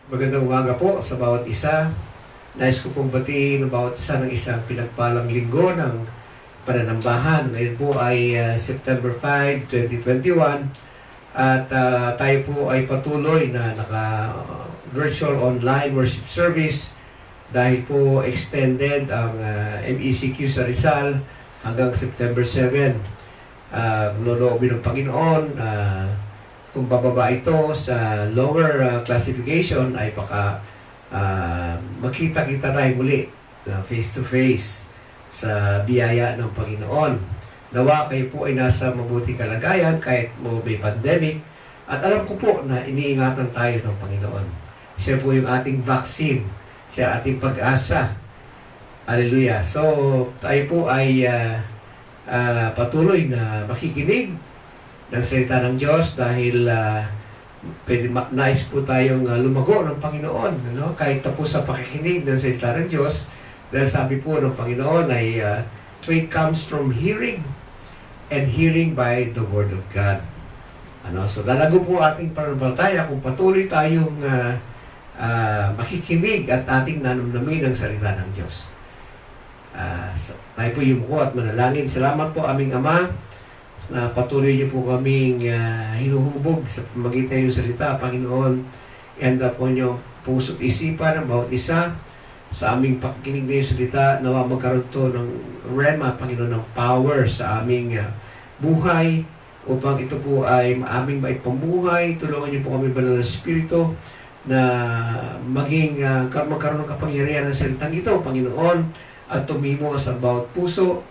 Magandang umaga po sa bawat isa. Nais ko pong batiin ang bawat isa ng isang pinagpalang linggo ng pananambahan. Ngayon po ay September 5, 2021 at tayo po ay patuloy na naka-virtual online worship service dahil po extended ang MECQ sa Rizal hanggang September 7. Loloobin ng Panginoon, kung bababa ito sa lower classification ay baka magkita-kita tayo muli face to face sa biyaya ng Panginoon. Nawa kayo po ay nasa mabuting kalagayan kahit mo may pandemic at alam ko po na iniingatan tayo ng Panginoon. Siya po yung ating vaccine, siya ating pag-asa. Hallelujah. So tayo po ay patuloy na makikinig ng salita ng Diyos dahil nais po tayong lumago ng Panginoon, ano? Kahit tapos sa pakikinig ng salita ng Diyos, dahil sabi po ng Panginoon ay faith comes from hearing and hearing by the Word of God. Ano? So lalago po ating pananampalataya kung patuloy tayong makikinig at ating nanamnamin ang salita ng Diyos. Tayo po yumuko at manalangin. Salamat po aming Ama na patuloy niyo po kaming hinuhubog sa pamagitan ng salita, Panginoon. Ihanda po niyo puso't isipan ng bawat isa sa aming pakikinig na yung salita. Nawa magkaroon to ng rema, Panginoon, ng power sa aming buhay upang ito po ay aming maipamuhay. Tulungan niyo po kami, Banal na Espiritu, na magkaroon ng kapangyarihan ng salitang ito, Panginoon, at tumimo sa bawat puso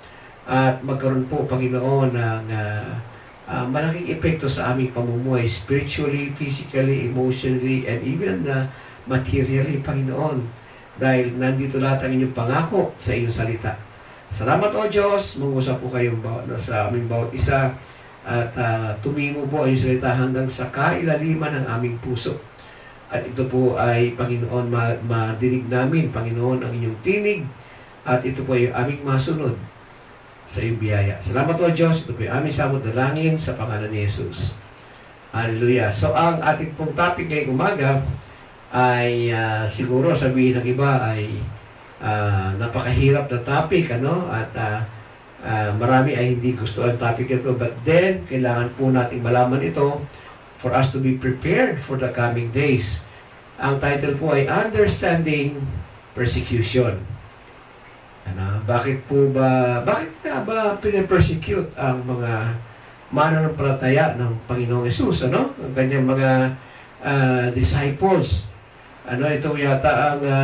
at magkaroon po, Panginoon, ng malaking epekto sa aming pamumuhay, spiritually, physically, emotionally, and even materially, Panginoon. Dahil nandito lahat ang inyong pangako sa iyong salita. Salamat, O Diyos. Mangusap po kayong sa aming bawat isa at tumimo po ang iyong salita hanggang sa kailaliman ng aming puso. At ito po ay, Panginoon, madinig namin, Panginoon, ang inyong tinig at ito po ay aming masunod sa iyong biyaya. Salamat o Diyos. Ito po yung aming samot dalangin sa pangalan ni Jesus. Hallelujah. So ang ating pong topic ngayong umaga ay siguro sabihin ng iba ay napakahirap na topic, ano? At marami ay hindi gusto ang topic ito. But then, kailangan po nating malaman ito for us to be prepared for the coming days. Ang title po ay Understanding Persecution. Bakit nga ba pinapersecute ang mga mananampalataya ng Panginoong Hesus, ano? Ang kanyang mga disciples. Ito yata ang mga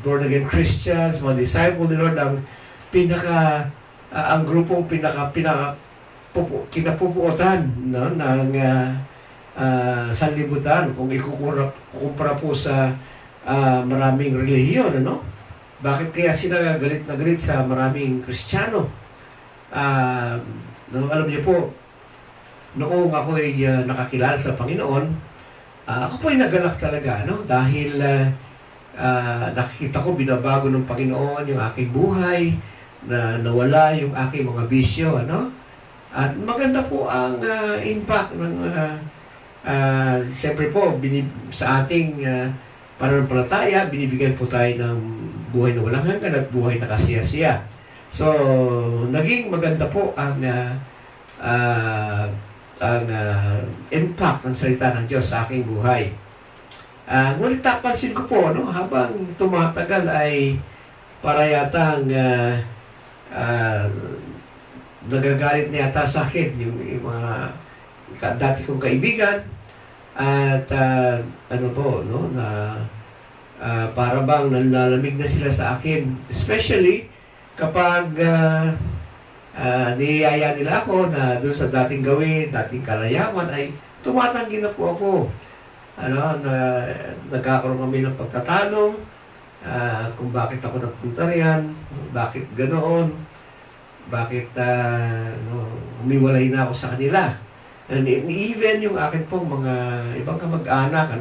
born-again Christians, mga disciples ni Lord, ang ang grupong kinapupuotan, no, ng sanlibutan kung ikukumpara po sa maraming relihiyon, ano? Bakit kaya sila galit na galit sa maraming Kristiyano? Alam niyo po, noong ako ay nakakilala sa Panginoon, ako po ay nagalak talaga, no? Dahil nakikita ko binabago ng Panginoon yung aking buhay, na nawala yung aking mga bisyo, ano? At maganda po ang impact ng siyempre po sa ating pananampalataya, binibigyan po tayo ng buhay na walang hanggan at buhay na kasiya-siya. So, naging maganda po ang impact ng salita ng Diyos sa aking buhay. Ngunit napansin ko po, no, habang tumatagal ay para yatang nagagalit na yata sa akin yung mga dati kong kaibigan at para bang nalalamig na sila sa akin, especially kapag niyaya nila ako na doon sa dating gawin, dating kalayawan ay tumatanggi na po ako. Nagkakaroon kami ng pagtatalo kung bakit ako nagpunta riyan, bakit ganoon, bakit umiwalay na ako sa kanila. And even yung akin pong mga ibang kamag-anak,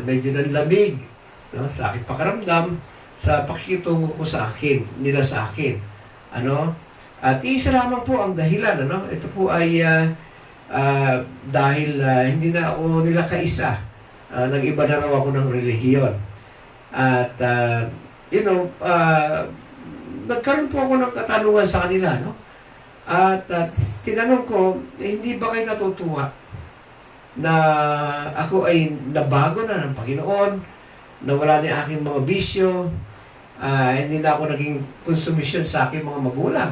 medyo nanlamig, no, sa aking pakaramdam, sa pakikitungo ko sa akin, nila sa akin. At isa lamang po ang dahilan, ito po ay dahil hindi na ako nila kaisa nag-iba na raw ako ng relihiyon. At, nagkaroon po ako ng katanungan sa kanila, no? At tinanong ko, hindi ba kayo natutuwa na ako ay nabago na ng Panginoon, na wala na aking mga bisyo, hindi na ako naging konsumisyon sa aking mga magulang,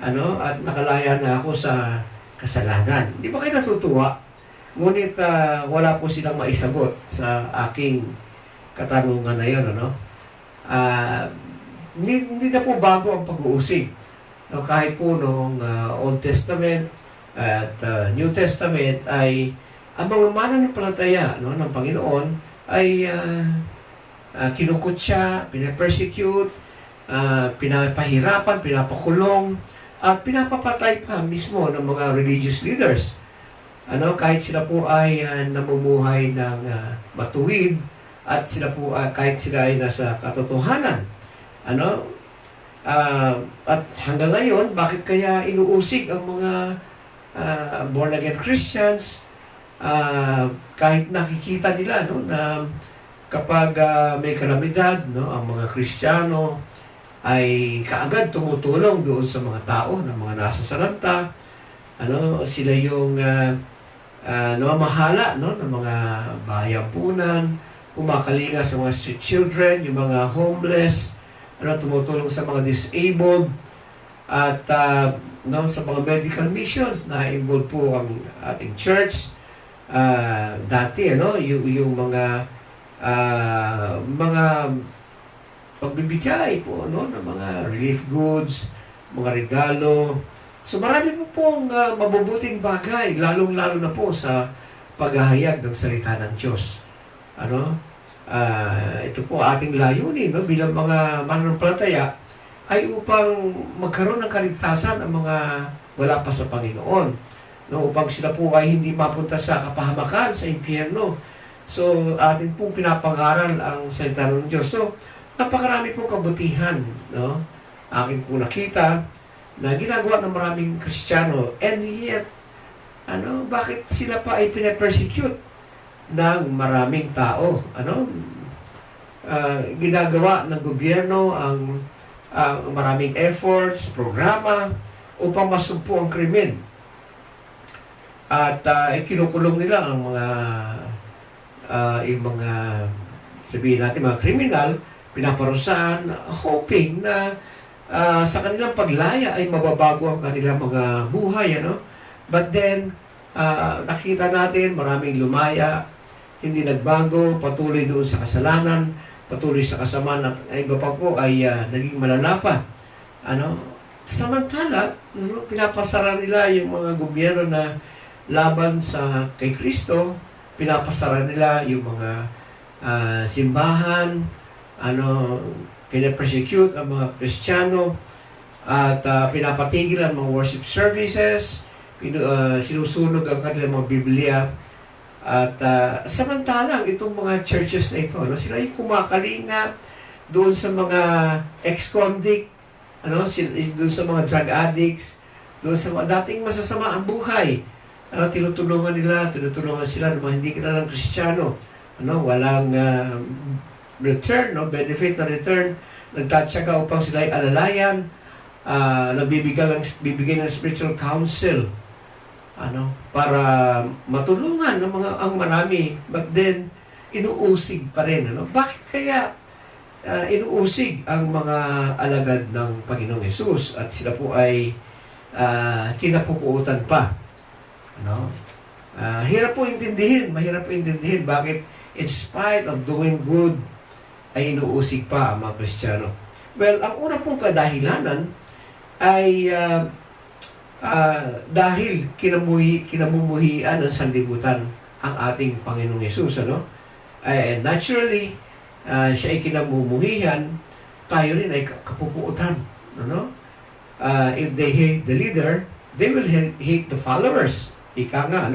at nakalaya na ako sa kasalanan. Di ba kayo natutuwa? Ngunit wala po silang maisagot sa aking katanungan na yun, hindi na po bago ang pag-uusig. No, kahit po noong Old Testament at New Testament ay ang mga mananampalataya ng Panginoon ay kinukutya, pinapersecute, pinapahirapan, pinapakulong, at pinapapatay pa mismo ng mga religious leaders. Kahit sila po ay namumuhay ng matuwid at sila po kahit sila ay nasa katotohanan. At hanggang ngayon, bakit kaya inuusig ang mga born-again Christians kahit nakikita nila na kapag may kalamidad, ang mga Kristiyano ay kaagad tumutulong doon sa mga tao ng mga nasa salanta. Sila yung namamahala ng mga bayampunan, kumakalinga sa mga street children, yung mga homeless, tumutulong sa mga disabled, at sa mga medical missions na involved po ang ating church. Dati, yung mga pagbibigay po ng mga relief goods, mga regalo. So marami po pong mabubuting bagay, lalong-lalo na po sa paghahayag ng salita ng Diyos. Ito po ating layunin bilang mga mananampalataya ay upang magkaroon ng kaligtasan ang mga wala pa sa Panginoon. Upang sila po ay hindi mapunta sa kapahamakan, sa impyerno. So, atin pong pinapangaral ang salita ng Diyos. So, napakarami pong kabutihan, aking po nakita na ginagawa ng maraming Kristiyano. And yet, bakit sila pa ay pinapersecute ng maraming tao? Ginagawa ng gobyerno ang maraming efforts, programa upang masugpo ang krimen. At kinukulong nila ang mga sabihin natin mga kriminal, pinaparusahan, hoping na sa kanilang paglaya ay mababago ang kanilang mga buhay, But then, nakita natin maraming lumaya, hindi nagbago, patuloy doon sa kasalanan, patuloy sa kasamaan, at iba pa po ay naging malala pa. Samantala, pinapasara nila yung mga gobyerno na laban sa kay Kristo, pinapasara nila yung mga simbahan, pinapersecute ang mga Kristiyano, at pinapatigil ang mga worship services, sinusunog ang kanilang mga Biblia. At samantalang itong mga churches na ito, sila ay kumakalinga doon sa mga ex-convict, doon sa mga drug addicts, doon sa mga dating masasama ang buhay. Tinutulungan sila ng mga hindi kilalang Kristiyano. Walang return, benefit na return. Nagtatsaga upang sila ay alalayan, bibigay ng spiritual counsel, para matulungan ng ang marami, but then inuusig pa rin. Bakit kaya inuusig ang mga alagad ng Panginoong Hesus at sila po ay kinapupuutan pa? Mahirap po intindihin bakit in spite of doing good ay inuusig pa ang mga Kristiyano. Well, ang una pong kadahilanan ay dahil kinamumuhian ng sanlibutan ang ating Panginoong Hesus, naturally, siya ay kinamumuhian, tayo rin ay kapupuutan, if they hate the leader, they will hate the followers. Ika nga,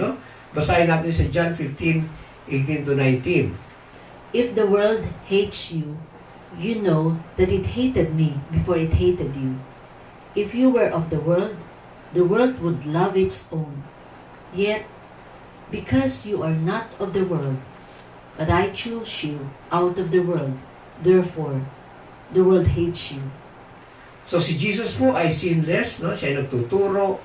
basahin natin sa John 15:18-19. If the world hates you, you know that it hated me before it hated you. If you were of the world would love its own. Yet, because you are not of the world, but I choose you out of the world. Therefore, the world hates you. So si Jesus po ay sinless, no? Siya ay nagtuturo,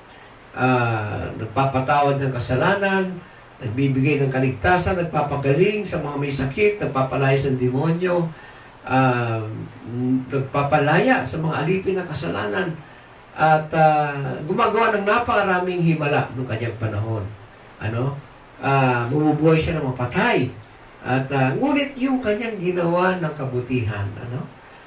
nagpapatawad ng kasalanan, nagbibigay ng kaligtasan, nagpapagaling sa mga may sakit, nagpapalaya sa demonyo, nagpapalaya sa mga alipin ng kasalanan, at gumagawa ng napakaraming himala noong kanyang panahon. Bumubuhay siya ng mga patay. At ngunit yung kanyang ginawa ng kabutihan,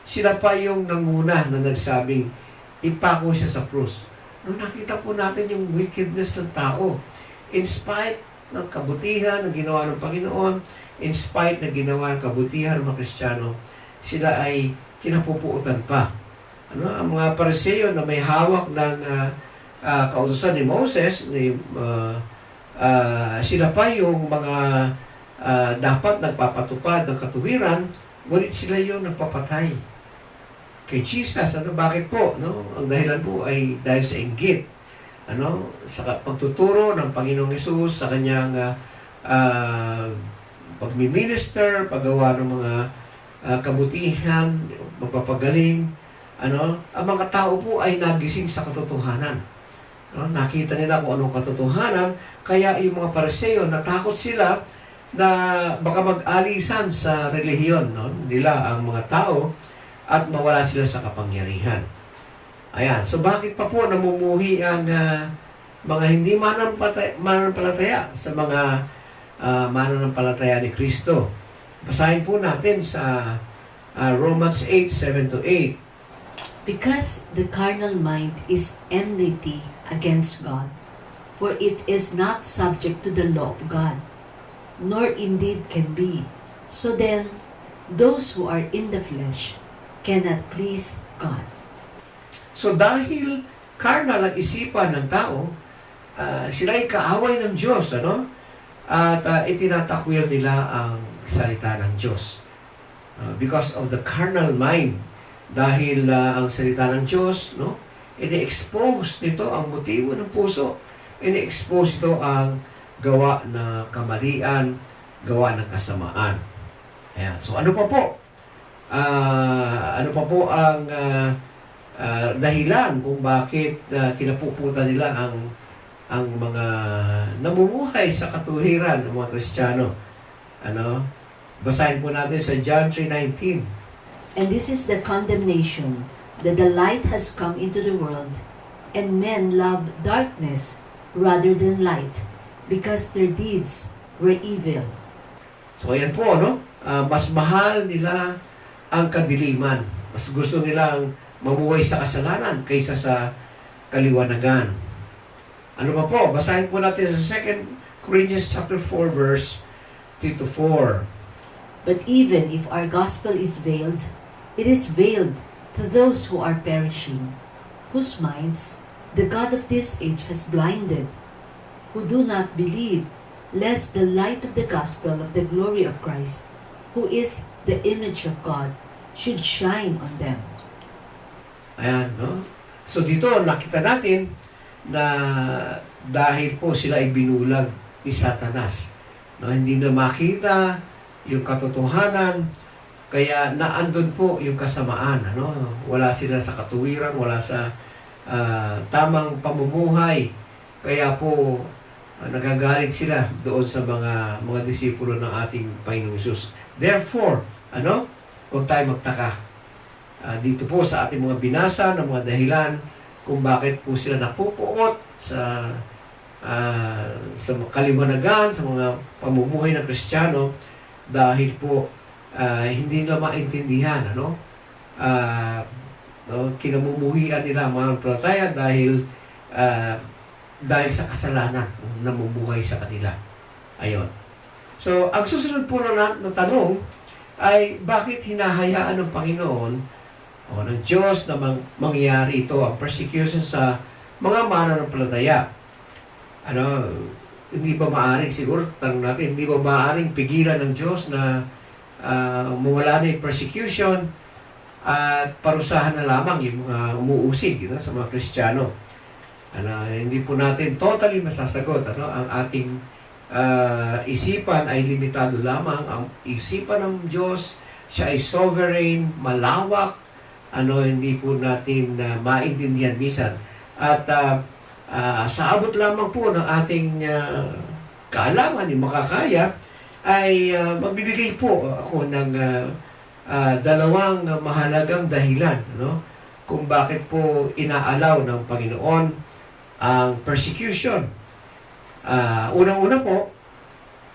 sila pa yung nanguna na nagsabing ipako siya sa krus. Nakita po natin yung wickedness ng tao. In spite ng kabutihan ng ginawa ng Panginoon, in spite ng ginawa ng kabutihan ng mga Kristiyano, sila ay kinapupuutan pa. Ang mga Pariseo na may hawak ng kautusan ni Moses, sila pa yung mga dapat nagpapatupad ng katuwiran, ngunit sila yung nagpapatay kay Jesus. Bakit po? Ang dahilan po ay dahil sa inggit. Sa pagtuturo ng Panginoong Hesus sa kanyang pagmi-minister, paggawa ng mga kabutihan, magpapagaling. Ang mga tao po ay nagising sa katotohanan. Nakita nila kung anong katotohanan, kaya yung mga Pariseo, natakot sila na baka mag-alisan sa relihiyon nila ang mga tao at mawala sila sa kapangyarihan. Ayan. So bakit pa po namumuhi ang mga hindi mananampalataya sa mga mananampalataya ni Kristo? Basahin po natin sa Romans 8:7-8. Because the carnal mind is enmity against God, for it is not subject to the law of God, nor indeed can be. So then, those who are in the flesh cannot please God. So dahil carnal ang isipan ng tao, sila ay kaaway ng Diyos, At itinatakwil nila ang salita ng Diyos. Because of the carnal mind, dahil ang salita ng Diyos, ini-expose nito ang motibo ng puso. Ini-expose ito ang gawa na kamalian, gawa ng kasamaan. Ayan. So ano pa po? Ano pa po ang dahilan kung bakit kinapuputan nila ang mga namumuhay sa katuwiran ng mga Kristiyano? Basahin po natin sa John 3:19. And this is the condemnation, that the light has come into the world, and men love darkness rather than light, because their deeds were evil. So ayan po, mas mahal nila ang kadiliman. Mas gusto nilang mamuhay sa kasalanan kaysa sa kaliwanagan. Ano pa po? Basahin po natin sa 2 Corinthians chapter 4 verse 3-4. But even if our gospel is veiled, it is veiled to those who are perishing, whose minds the God of this age has blinded, who do not believe, lest the light of the gospel of the glory of Christ, who is the image of God, should shine on them. Ayan, So dito, nakita natin na dahil po sila ay binulag ni Satanas. Hindi na makita yung katotohanan, kaya naandun po yung kasamaan. Wala sila sa katuwiran, wala sa tamang pamumuhay. Kaya po, nagagalit sila doon sa mga disipulo ng ating Panginoong Hesus. Therefore, huwag tayo magtaka. Dito po sa ating mga binasa ng mga dahilan kung bakit po sila napupuot sa kaliwanagan, sa mga pamumuhay ng Kristiyano, dahil po hindi nila maintindihan, kinamumuhian nila ang mga palataya dahil sa kasalanan na namumuhay sa kanila. Ayon. So, ang susunod po na tanong ay bakit hinahayaan ng Panginoon o ng Diyos na mangyari ito, ang persecution sa mga mananampalataya? Hindi ba maaaring, siguro tanong natin, hindi ba maaaring pigilan ng Diyos na mawala na yung persecution at parusahan na lamang yung mga umuusig sa mga Kristiyano? Hindi po natin totally masasagot ang ating isipan ay limitado lamang. Ang isipan ng Diyos, siya ay sovereign, malawak, hindi po natin maintindihan minsan. At sa abot lamang po ng ating kaalaman, yung makakaya, ay magbibigay po ako ng dalawang mahalagang dahilan, kung bakit po inaalaw ng Panginoon ang persecution. Unang-una po,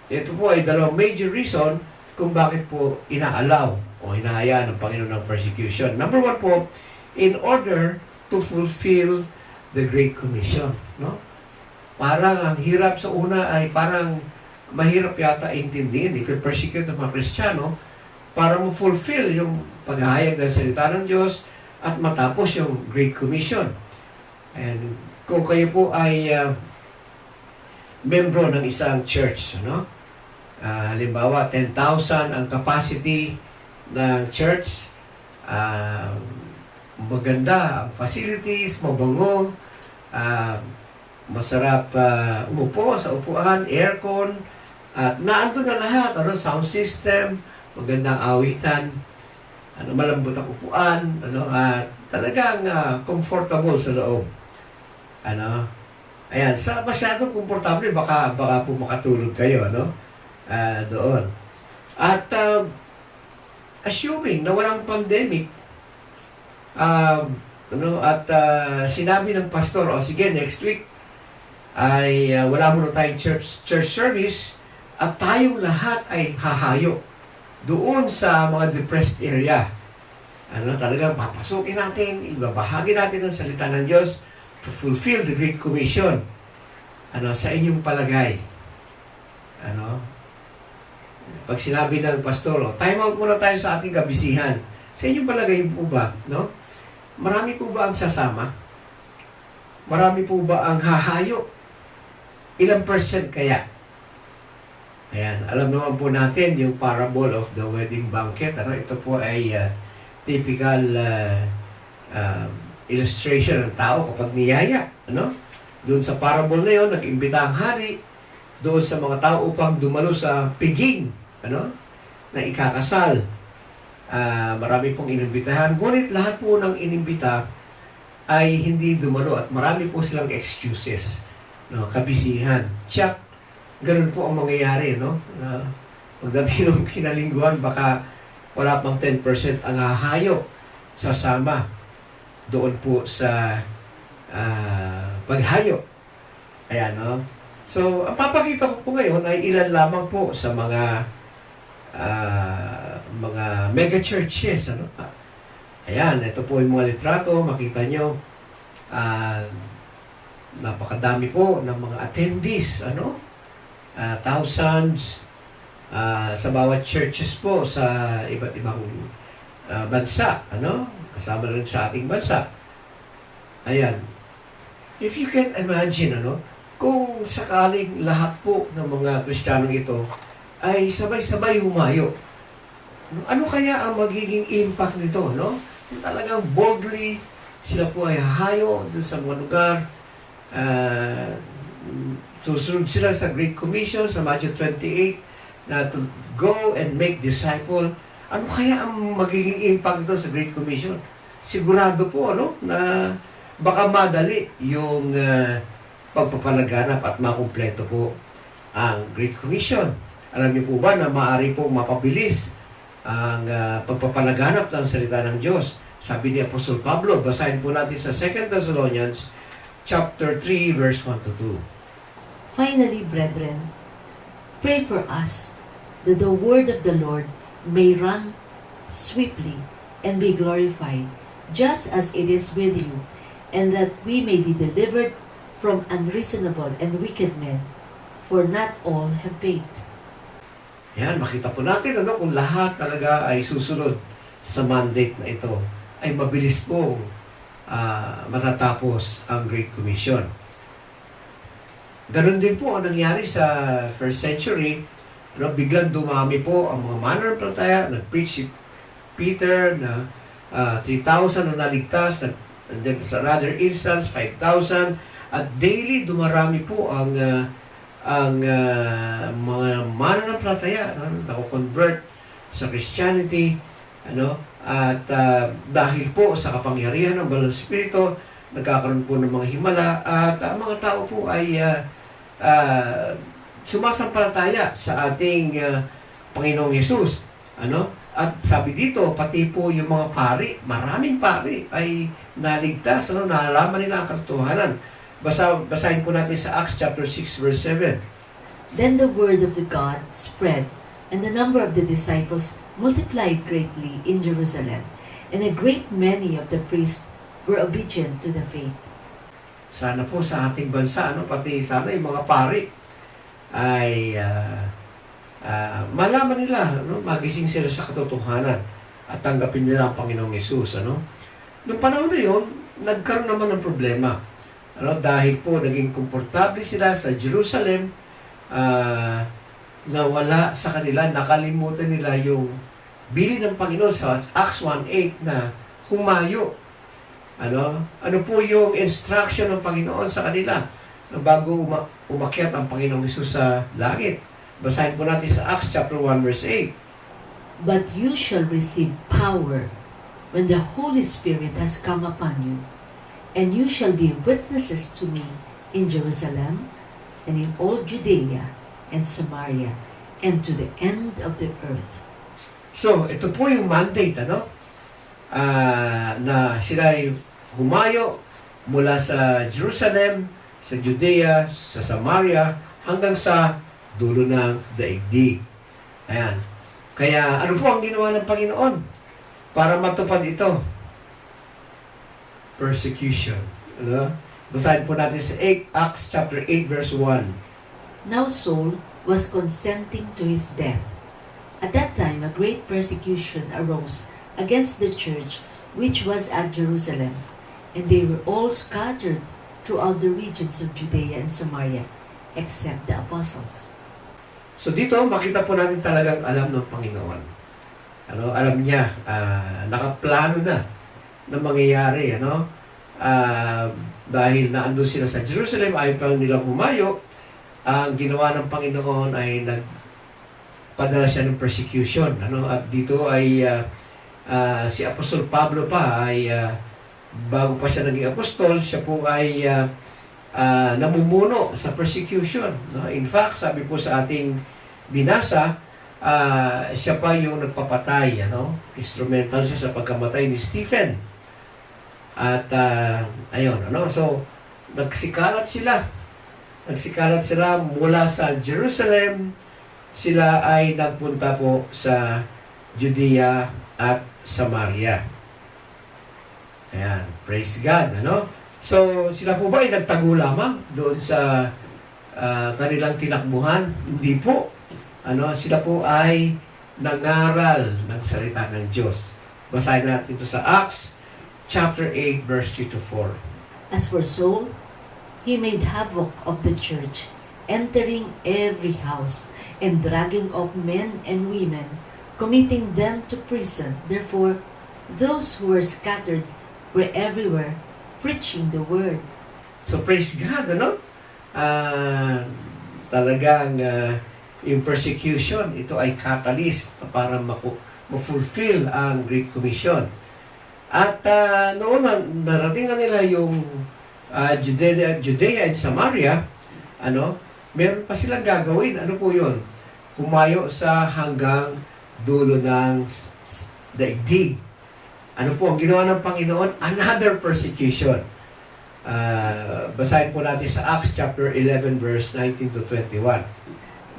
ito po ay dalawang major reason kung bakit po inaalaw o hinahayaan ng Panginoon ng persecution. Number one po, in order to fulfill the Great Commission. Parang ang hirap sa una ay parang mahirap yata intindihin. I-persecute ang mga Kristiyano para mo-fulfill yung paghahayag ng salita ng Diyos at matapos yung Great Commission. And kung kayo po ay membro ng isang church, halimbawa 10,000 ang capacity ng church, maganda ang facilities, mabango, masarap umupo sa upuan, aircon, at naandun na lahat, sound system, magandang awitan, malambot ang upuan, at talagang comfortable sa loob. Ayan, sa masyadong komportable, baka po makatulog kayo, doon. At assuming na walang pandemic, sinabi ng pastor, sige, next week ay wala muna tayong church service at tayong lahat ay hahayo doon sa mga depressed area. Talagang papasukin natin, ibabahagi natin ang salita ng Diyos to fulfill the Great Commission. Sa inyong palagay, pag sinabi ng pastor, time out muna tayo sa ating kabisihan. Sa inyong palagay po ba, marami po ba ang sasama? Marami po ba ang hahayo? Ilang percent kaya? Ayan, alam naman po natin yung parable of the wedding banquet. Ito po ay typical illustration ng tao kapag niyaya. Doon sa parable na yun, nag-imbita ang hari doon sa mga tao upang dumalo sa piging, na ikakasal. Marami pong inimbitahan. Ngunit lahat po ng inimbita ay hindi dumalo at marami po silang excuses. Kabisihan. Tiyak, ganun po ang mangyayari. Pagdating ng kinalingguhan, baka wala pang 10% ang hahayo sasama doon po sa paghayo. Ayan, So, ang papakita ko po ngayon ay ilan lamang po sa mga mega churches. Ayan, ito po yung mga litrato. Makita nyo, napakadami po ng mga attendees. Thousands sa bawat churches po sa iba't ibang bansa. Kasama rin sa ating bansa. Ayan. If you can imagine, kung sakaling lahat po ng mga Kristiyanong ito ay sabay-sabay humayo, ano kaya ang magiging impact nito, Talagang boldly sila po ay hahayo dun sa mga lugar. Susunod sila sa Great Commission sa Matthew 28 na to go and make disciple. Ano kaya ang magiging impact nito sa Great Commission? Sigurado po, na baka madali yung pagpapalaganap at makumpleto po ang Great Commission. Alam niyo po ba na maaari po mapabilis ang pagpapalaganap ng salita ng Diyos? Sabi ni Apostol Pablo, basahin po natin sa 2 Thessalonians chapter 3, verse 1 to 2. Finally, brethren, pray for us that the word of the Lord may run swiftly and be glorified, just as it is with you, and that we may be delivered from unreasonable and wicked men, for not all have faith. Yan, makita po natin kung lahat talaga ay susunod sa mandate na ito, ay mabilis po matatapos ang Great Commission. Ganon din po ang nangyari sa first century. Biglang dumami po ang mga mananampalataya, nag-preach si Peter na 3,000 na naligtas, and then sa another instance, 5,000, at daily dumarami po ang mga mananampalataya, nako-convert sa Christianity, at dahil po sa kapangyarihan ng Banal na Espiritu, nagkakaroon po ng mga himala at ang mga tao po ay sumasampalataya sa ating Panginoong Hesus. At sabi dito, pati po yung mga pari, maraming pari ay naligtas, nalaman nila ang katotohanan. Basahin po natin sa Acts chapter 6 verse 7. Then the word of the God spread, and the number of the disciples multiplied greatly in Jerusalem, and a great many of the priests were obedient to the faith. Sana po sa ating bansa, pati sana yung mga pari ay malaman nila, magising sila sa katotohanan at tanggapin nila ang Panginoong Hesus. Noong panahon na yun, nagkaroon naman ng problema. Dahil po naging komportable sila sa Jerusalem, nawala sa kanila, nakalimutan nila yung bili ng Panginoon sa Acts 1:8 na humayo. Ano po yung instruction ng Panginoon sa kanila na bago umakyat ang Panginoong Hesus sa langit? Basahin po natin sa Acts chapter 1 verse 8. But you shall receive power when the Holy Spirit has come upon you, and you shall be witnesses to me in Jerusalem and in all Judea and Samaria and to the end of the earth. So, ito po yung mandate, na sila ay humayo mula sa Jerusalem, sa Judea, sa Samaria, hanggang sa dulo ng daigdig. Ayan. Kaya, ano po ang ginawa ng Panginoon para matupad ito? Persecution. Basahin po natin sa Acts chapter 8 verse 1. Now Saul was consenting to his death. At that time, a great persecution arose against the church which was at Jerusalem, and they were all scattered throughout the regions of Judea and Samaria, except the apostles. So dito, makita po natin talagang alam ng Panginoon. Alam niya, nakaplano na mangyayari, dahil naandun sila sa Jerusalem, ayaw pa nilang humayo, ang ginawa ng Panginoon ay nagpadala siya ng persecution. At dito ay si Apostol Pablo pa ay bago pa siya naging apostol, siya po ay namumuno sa persecution. In fact, sabi po sa ating binasa, siya pa yung nagpapatay. Instrumental siya sa pagkamatay ni Stephen. At ayun, so nagsikalat sila mula sa Jerusalem. Sila ay nagpunta po sa Judea at Samaria. Ayan, praise God, So, sila po ba ay nagtago lamang doon sa kanilang tinakbuhan? Hindi po. Sila po ay nangaral ng salita ng Diyos. Basahin natin ito sa Acts chapter 8 verse 3 to 4. As for Saul, he made havoc of the church, entering every house and dragging off men and women, committing them to prison. Therefore, those who were scattered were everywhere, preaching the word. So praise God, talagang yung persecution, ito ay catalyst para ma-fulfill ang Great Commission. At noon narating na nila yung Judea and Samaria, meron pa silang gagawin. Ano po yun? Humayo sa hanggang dulo ng daigdig. Ano po ang ginawa ng Panginoon? Another persecution. Basahin po natin sa Acts chapter 11 verse 19 to 21.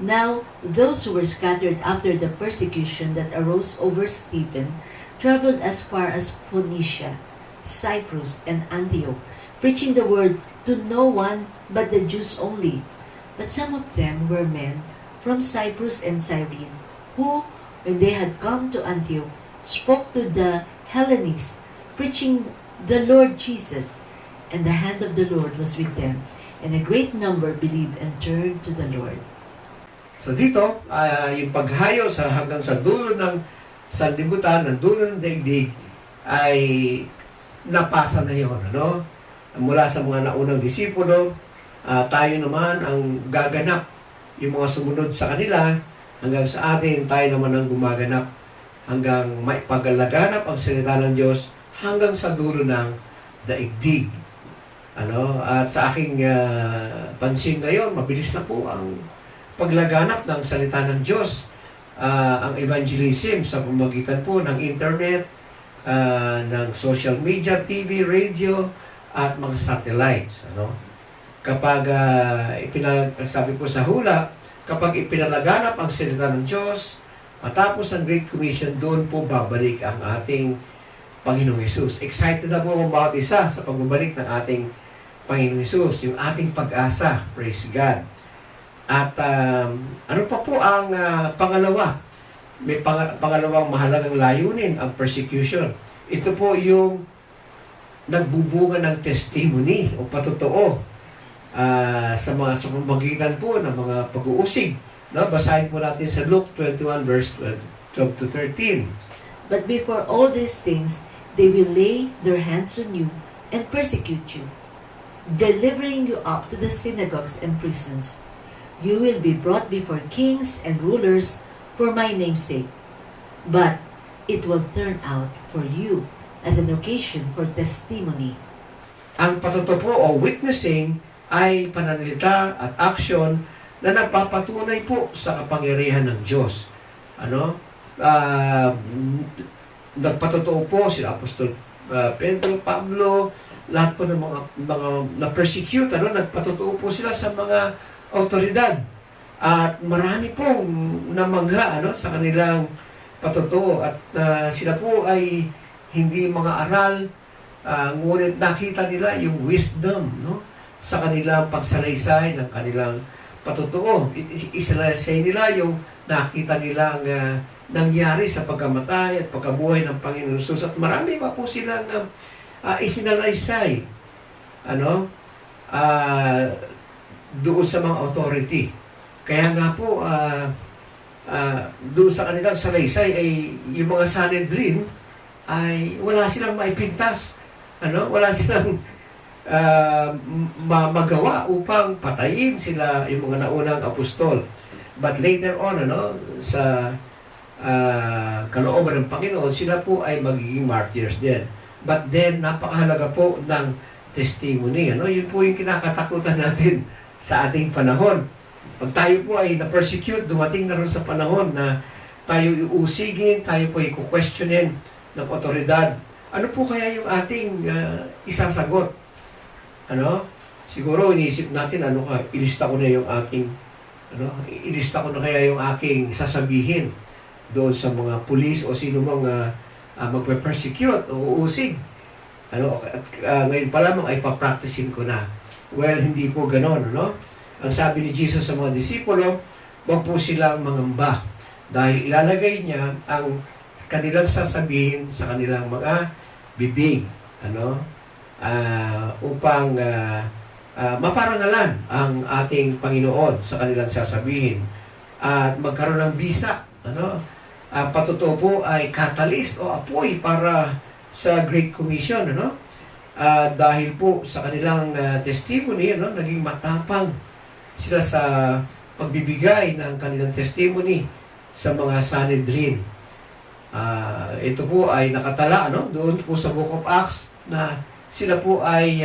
Now, those who were scattered after the persecution that arose over Stephen traveled as far as Phoenicia, Cyprus, and Antioch, preaching the word to no one but the Jews only. But some of them were men from Cyprus and Cyrene, who, when they had come to Antioch, spoke to the Hellenists, preaching the Lord Jesus. And the hand of the Lord was with them, and a great number believed and turned to the Lord. So dito, yung paghayo hanggang sa dulo ng sanlibutan, ng dulo ng daigdig, ay napasa na yun. Mula sa mga naunang disipulo, tayo naman ang gaganap yung mga sumunod sa kanila, hanggang sa atin, tayo naman ang gumaganap hanggang maipagalaganap ang salita ng Diyos hanggang sa dulo ng daigdig. At sa aking pansin ngayon, mabilis na po ang paglaganap ng salita ng Diyos. Ang evangelism sa pamamagitan po ng internet, ng social media, TV, radio, at mga satellites. Kapag sabi po sa hula, kapag ipinalaganap ang salita ng Diyos, matapos ang Great Commission, doon po babalik ang ating Panginoong Hesus. Excited na po ang bawat isa sa pagbabalik ng ating Panginoong Hesus, yung ating pag-asa. Praise God. At ano pa po ang pangalawa? May pangalawang mahalagang layunin, ang persecution. Ito po yung nagbubunga ng testimony o patotoo sa pamamagitan po ng mga pag-uusig. Basahin po natin sa Luke 21 verse 12 to 13. But before all these things, they will lay their hands on you and persecute you, delivering you up to the synagogues and prisons. You will be brought before kings and rulers for my name's sake. But it will turn out for you as an occasion for testimony. Ang patotoo o witnessing ay pananalita at action na nagpapatunay po sa kapangyarihan ng Diyos. Nagpatotoo po sila Apostol Pedro, Pablo, lahat po ng mga na-persecute, nagpatotoo po sila sa mga autoridad. At marami pong namangha sa kanilang patotoo. At sila po ay hindi mga aral, ngunit nakita nila yung wisdom sa kanilang pagsalaysay ng kanilang patotoo. Isalaysay nila yung nakita nilang nangyari sa pagkamatay at pagkabuhay ng Panginoon Jesus. At marami pa po silang isinalaysay doon sa mga authority. Kaya nga po, doon sa kanilang salaysay ay yung mga Sanhedrin ay wala silang maipintas. Wala silang magawa upang patayin sila yung mga naunang apostol. But later on, sa kalooban ng Panginoon, sila po ay magiging martyrs din. But then, napakahalaga po ng testimony. Yun po yung kinakatakutan natin sa ating panahon. Pag tayo po ay na-persecute, dumating na rin sa panahon na tayo iusigin, tayo po i-questionin ng otoridad. Ano po kaya yung ating isasagot? Siguro iniisip natin, ilista ko na yung aking, ilista ko na kaya yung aking sasabihin doon sa mga pulis o sino mang magpe-persecute o uusig. At ngayon pa lamang ay papracticein ko na. Well, hindi po ganon, Ang sabi ni Jesus sa mga disipulo, huwag po silang mangamba dahil ilalagay niya ang kanilang sasabihin sa kanilang mga bibig, upang maparangalan ang ating Panginoon sa kanilang sasabihin at magkaroon ng bisa. Patotoo po ay catalyst o apoy para sa Great Commission. Dahil po sa kanilang testimony, naging matapang sila sa pagbibigay ng kanilang testimony sa mga Sanhedrin. Ito po ay nakatala doon po sa Book of Acts na sila po ay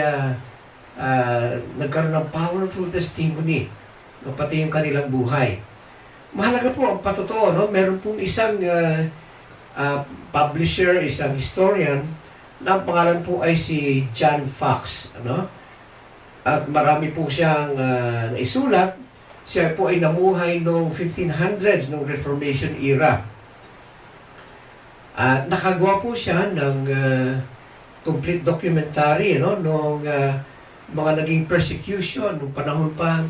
nagkaroon ng powerful testimony, pati yung kanilang buhay. Mahalaga po ang patotoo. Meron pong isang publisher, isang historian, na ang pangalan po ay si John Fox. At marami po siyang naisulat. Siya po ay namuhay noong 1500s, noong Reformation era. At nakagawa po siya ng complete documentary noong mga naging persecution noong panahon pa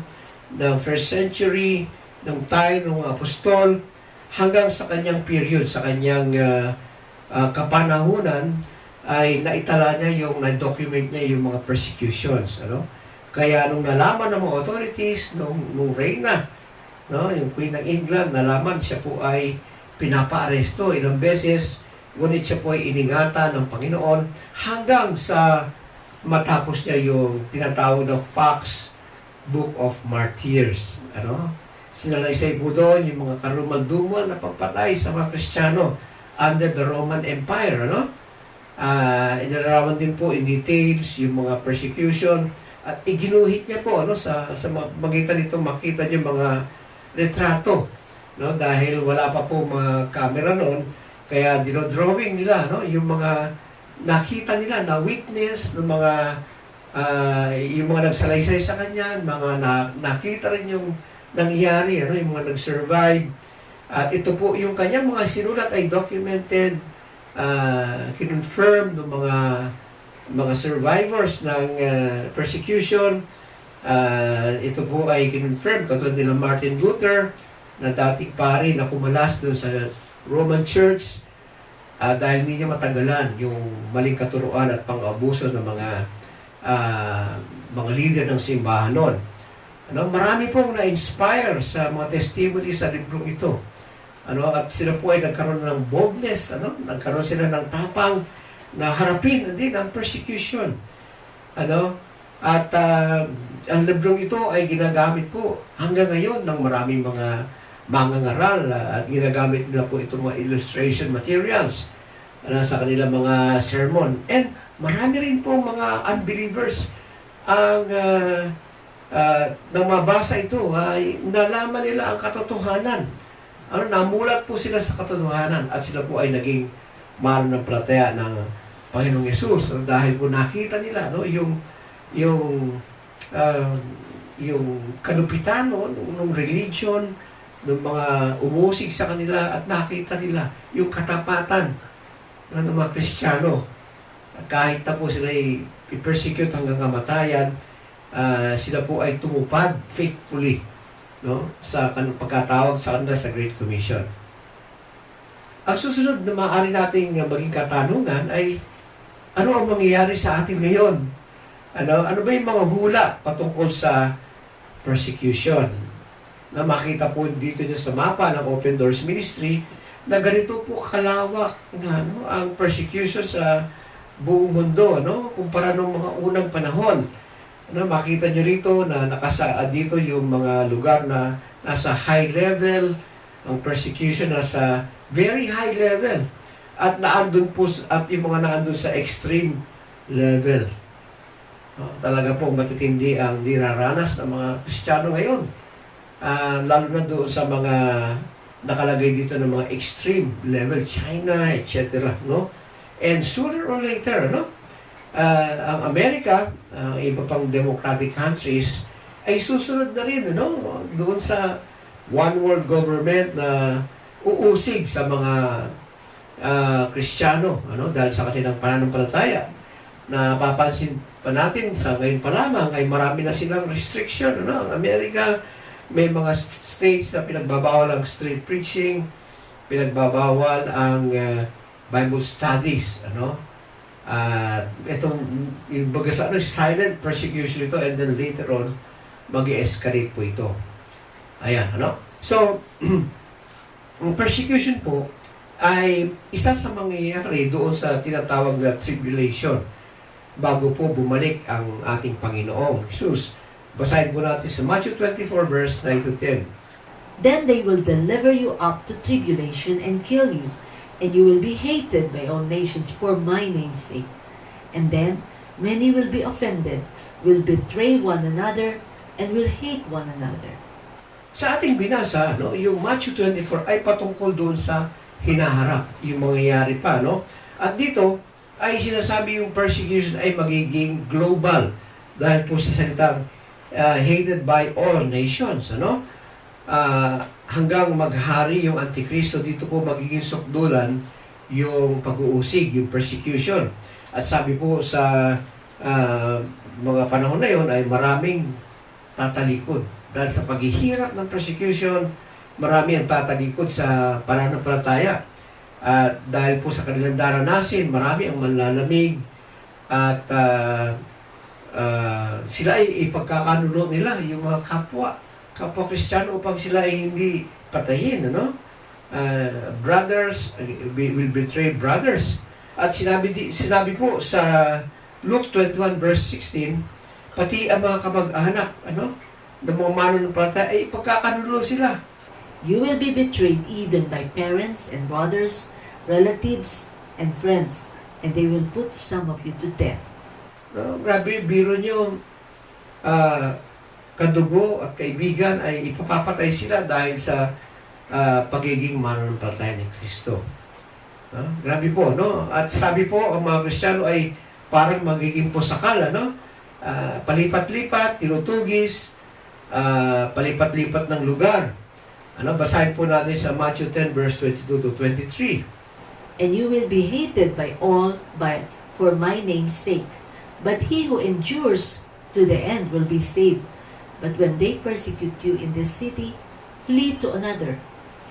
ng first century, ng time ng mga apostol, hanggang sa kanyang period, sa kanyang kapanahunan, ay naitala niya na-document niya yung mga persecutions. Kaya nung nalaman ng mga authorities, nung reyna, yung Queen ng England, nalaman siya po ay pinapa-aresto ilang beses, ngunit siya po ay iningatan ng Panginoon hanggang sa matapos niya yung tinatawag na Fox Book of Martyrs. Sinalaysay po doon yung mga karumal-dumal na pagpatay sa mga Kristiyano under the Roman Empire, ano? Inarawan din po in details yung mga persecution at iginuhit niya po ano sa magitan nito makita niyo mga retrato, no, dahil wala pa po mga camera noon, kaya dinodrawing nila no yung mga nakita nila na witness ng mga yung mga nagsalaysay sa kanya, mga nakita rin yung nangyari, ano, yung mga nag-survive. At ito po yung kanyang mga sinulat ay documented, kinonfirm ng mga survivors ng persecution. Ito po ay kinonfirm katulad nila Martin Luther na dating pari na kumalas doon sa Roman Church dahil hindi niya matagalan yung maling katuruan at pang-abuso ng mga leader ng simbahan noon. Ano, marami pong na-inspire sa mga testimony sa librong ito. Ano, at sila po ay nagkaroon ng boldness, ano, nagkaroon sila ng tapang na harapin din ang persecution. Ano, at ang librong ito ay ginagamit po hanggang ngayon ng maraming mga mangangaral at ginagamit nila po itong mga illustration materials sa kanilang mga sermon. And marami rin po mga unbelievers ang nang mabasa ito ay nalaman nila ang katotohanan. Ano, namulat po sila sa katotohanan at sila po ay naging mananampalataya ng Panginoong Yesus dahil po nakita nila no yung kanupitan no, ng religion ng mga umusig sa kanila at nakita nila yung katapatan ng mga Kristiyano. Kahit na po sila ay i-persecute hanggang kamatayan, sila po ay tumupad faithfully no sa pagkatawag sa kanila sa Great Commission. Ang susunod na maaari nating maging katanungan ay ano ang mangyayari sa atin ngayon? Ano ba yung mga hula patungkol sa persecution? Na makita po dito niyo sa mapa ng Open Doors Ministry na ganito po kalawak na ang persecution sa buong mundo, kumpara ng mga unang panahon. Makita nyo rito na nakasaad dito yung mga lugar na nasa high level, ang persecution nasa very high level, at naandun po, at yung mga naandun sa extreme level. Talaga po matitindi ang dinaranas ng mga Kristiyano ngayon. Lalo na doon sa mga nakalagay dito ng mga extreme level, China, etc. No? And sooner or later, ang Amerika, iba pang democratic countries, ay susunod na rin doon sa one world government na uusig sa mga Kristiyano dahil sa kanilang pananampalataya. Na papansin pa natin sa ngayon pa lamang ay marami na silang restriction. Ang Amerika, may mga states na pinagbabawal ang street preaching, pinagbabawal ang Bible studies, itong yung baga sa silent persecution ito, and then later on mag-escalate po ito. Ayan, So, ang persecution po ay isa sa mangyayari doon sa tinatawag na tribulation bago po bumalik ang ating Panginoong Jesus. Basahin po natin sa Matthew 24 verse 9 to 10. Then they will deliver you up to tribulation and kill you, and you will be hated by all nations for my name's sake. And then many will be offended, will betray one another, and will hate one another. Sa ating binasa, yung Matthew 24 ay patungkol doon sa hinaharap, yung mangyayari pa, At dito ay sinasabi yung persecution ay magiging global dahil po sa salitang hated by all nations, hanggang maghari yung Antikristo. Dito po magiging sukdulan yung pag-uusig, yung persecution. At sabi po sa mga panahon na yon ay maraming tatalikod. Dahil sa paghihirap ng persecution, marami ang tatalikod sa pananampalataya. At dahil po sa kanilang daranasin, marami ang manlalamig at sila ay ipagkakanuno nila yung mga kapwa Kristiyano upang sila ay hindi patayin, brothers will betray brothers. At sinabi po sa Luke 21 verse 16, pati ang mga kamag-anak, ng mga mananampalataya ay pagkakanulo sila. You will be betrayed even by parents and brothers, relatives, and friends, and they will put some of you to death. No, grabe, biro nyo, kadugo at kaibigan ay ipapapatay sila dahil sa pagiging mananampalataya ni Kristo. Grabe po, no? At sabi po, ang mga Kristiyano ay parang magiging pusakal, no? Palipat-lipat, tinutugis, palipat-lipat ng lugar. Basahin po natin sa Matthew 10 verse 22 to 23. And you will be hated by all for my name's sake. But he who endures to the end will be saved. But when they persecute you in this city, flee to another.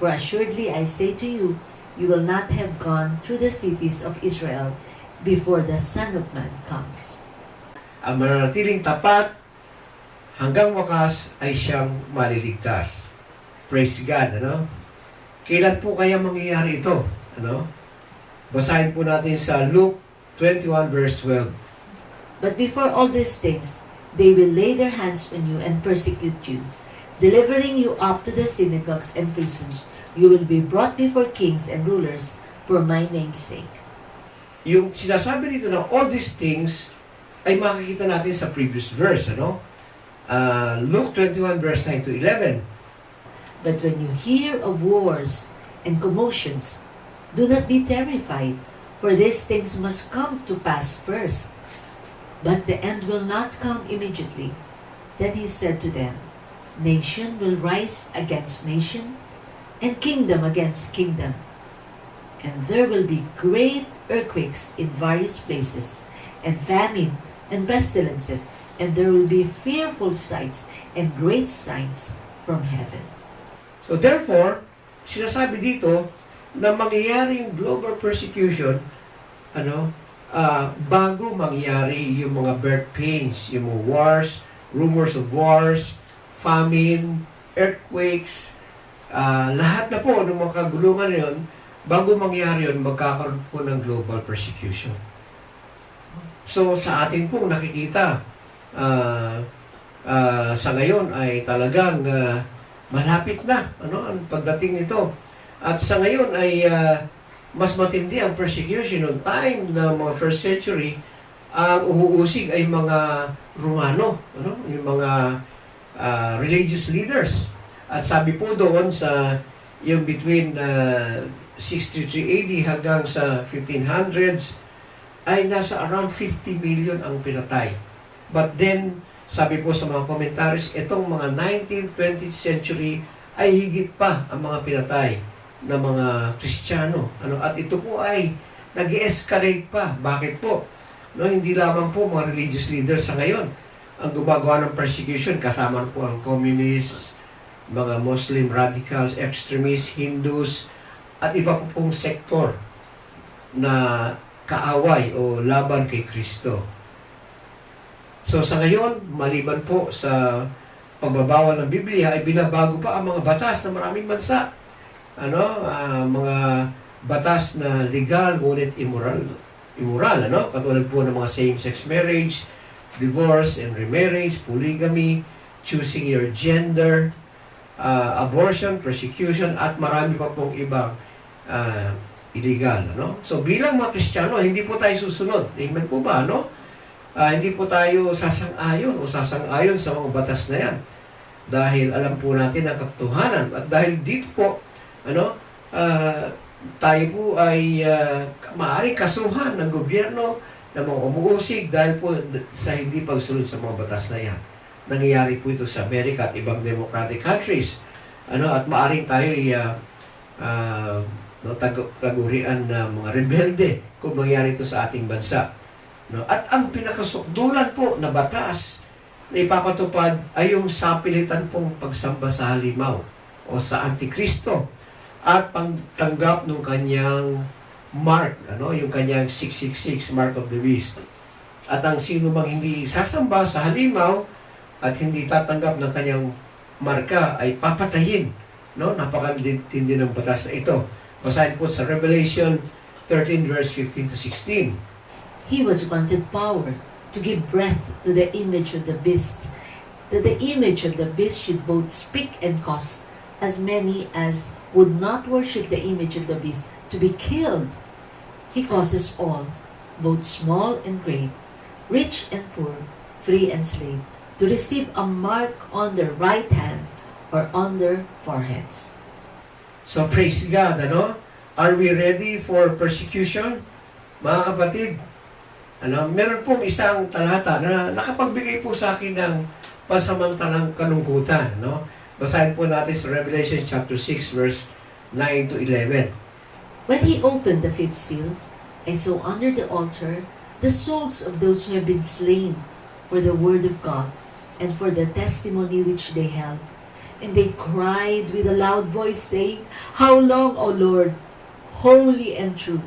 For assuredly I say to you, you will not have gone through the cities of Israel before the Son of Man comes. Ang mananatiling tapat hanggang wakas ay siyang maliligtas. Praise God, Kailan po kaya mangyayari ito? Basahin po natin sa Luke 21 verse 12. But before all these things, they will lay their hands on you and persecute you, delivering you up to the synagogues and prisons. You will be brought before kings and rulers for my name's sake. Yung sinasabi dito na all these things ay makikita natin sa previous verse, Luke 21 verse 9 to 11. But when you hear of wars and commotions, do not be terrified, for these things must come to pass first. But the end will not come immediately. Then he said to them, Nation will rise against nation, and kingdom against kingdom. And there will be great earthquakes in various places, and famine and pestilences, and there will be fearful sights and great signs from heaven. So therefore, sinasabi dito na mangyayari yung global persecution, bago mangyari yung mga birth pains, yung mga wars, rumors of wars, famine, earthquakes, lahat na po ng mga kagulungan na yun, bago mangyari yun, magkakaroon po ng global persecution. So sa atin pong nakikita, sa ngayon ay talagang malapit na ang pagdating nito. At sa ngayon ay mas matindi ang persecution noong time na mga first century. Ang umuusig ay mga Romano, yung mga religious leaders. At sabi po doon sa yung between 63 AD hanggang sa 1500s ay nasa around 50 million ang pinatay. But then, sabi po sa mga commentaries, itong mga 19th, 20th century ay higit pa ang mga pinatay ng mga Kristiyano. At ito po ay nag-escalate pa. Bakit po? Hindi lamang po mga religious leaders sa ngayon ang gumagawa ng persecution. Kasama po ang communists, mga Muslim radicals, extremists, Hindus, at iba po pong sektor na kaaway o laban kay Kristo. So sa ngayon, maliban po sa pagbabawal ng Biblia, ay binabago pa ang mga batas ng maraming bansa. Mga batas na legal, ngunit immoral, katulad po ng mga same-sex marriage, divorce and remarriage, polygamy, choosing your gender, abortion, persecution, at marami pa pong ibang illegal. So bilang mga Kristiyano, hindi po tayo susunod. Amen po ba, hindi po tayo sasang-ayon sa mga batas na yan. Dahil alam po natin ang katotohanan. At dahil dito po, tayo po ay maaaring kasuhan ng gobyerno ng mga umuusig dahil po sa hindi pagsunod sa mga batas na yan. Nangyayari po ito sa Amerika at ibang democratic countries. At maaaring tayo tagurian na mga rebelde kung mangyari ito sa ating bansa. At ang pinakasukdulan po na batas na ipapatupad ay yung sapilitan pong pagsamba sa halimaw o sa Antikristo at pagtanggap ng kanyang mark, yung kanyang 666, mark of the beast. At ang sino mang hindi sasamba sa halimaw at hindi tatanggap ng kanyang marka ay papatayin. Napakatindi ng batas na ito. Basahin po sa Revelation 13 verse 15 to 16. He was granted power to give breath to the image of the beast that the image of the beast should both speak and cause as many as would not worship the image of the beast to be killed. He causes all, both small and great, rich and poor, free and slave, to receive a mark on their right hand or on their foreheads. So praise God, ano? Are we ready for persecution? Mga kapatid, meron pong isang talata na nakapagbigay po sa akin ng pansamantalang kalungkutan, no? Basahin po natin sa Revelation chapter 6 verse 9 to 11. When he opened the fifth seal, I saw under the altar the souls of those who have been slain for the word of God and for the testimony which they held. And they cried with a loud voice, saying, How long, O Lord, holy and true,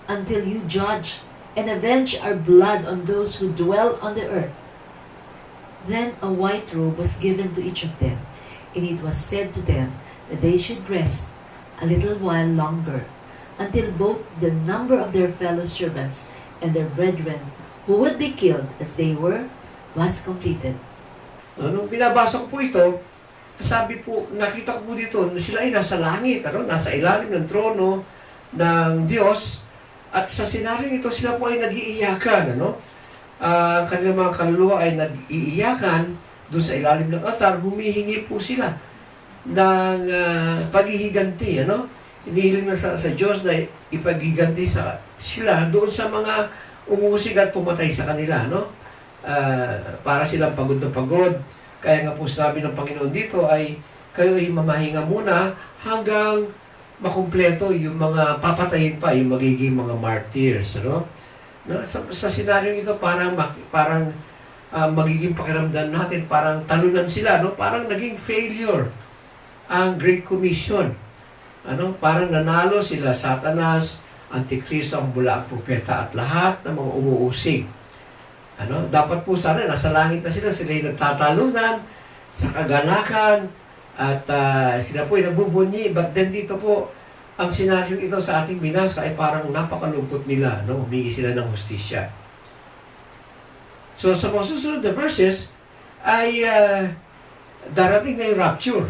until you judge and avenge our blood on those who dwell on the earth? Then a white robe was given to each of them, and it was said to them that they should rest a little while longer, until both the number of their fellow servants and their brethren who would be killed as they were was completed. Nung binabasa ko po ito, sabi po, nakita ko po dito na sila ay nasa langit, nasa ilalim ng trono ng Diyos, at sa senaryong ito sila po ay nag-iiyakan, kanilang mga kaluluwa ay nag-iiyakan doon sa ilalim ng altar, humihingi po sila ng paghihiganti, Inihiling na sa Diyos na ipaghiganti sila doon sa mga umusig at pumatay sa kanila, para silang pagod na pagod. Kaya nga po sabi ng Panginoon dito ay kayo ay mamahinga muna hanggang makumpleto yung mga papatayin pa, yung magiging mga martyrs. Sa senaryong ito parang magiging pakiramdam natin, parang talunan sila, parang naging failure ang Great Commission. Parang nanalo sila, Satanas, Antikristo, ang bulaang propeta at lahat ng mga umuusig. Dapat po sana nasa langit na sila ay nagtatalunan sa kagalakan at sila po ay nagbubunyi. But then dito po, ang senaryong ito sa ating binasa ay parang napakalungkot nila, humingi sila ng hustisya. So sa mga susunod na verses ay darating na yung rapture,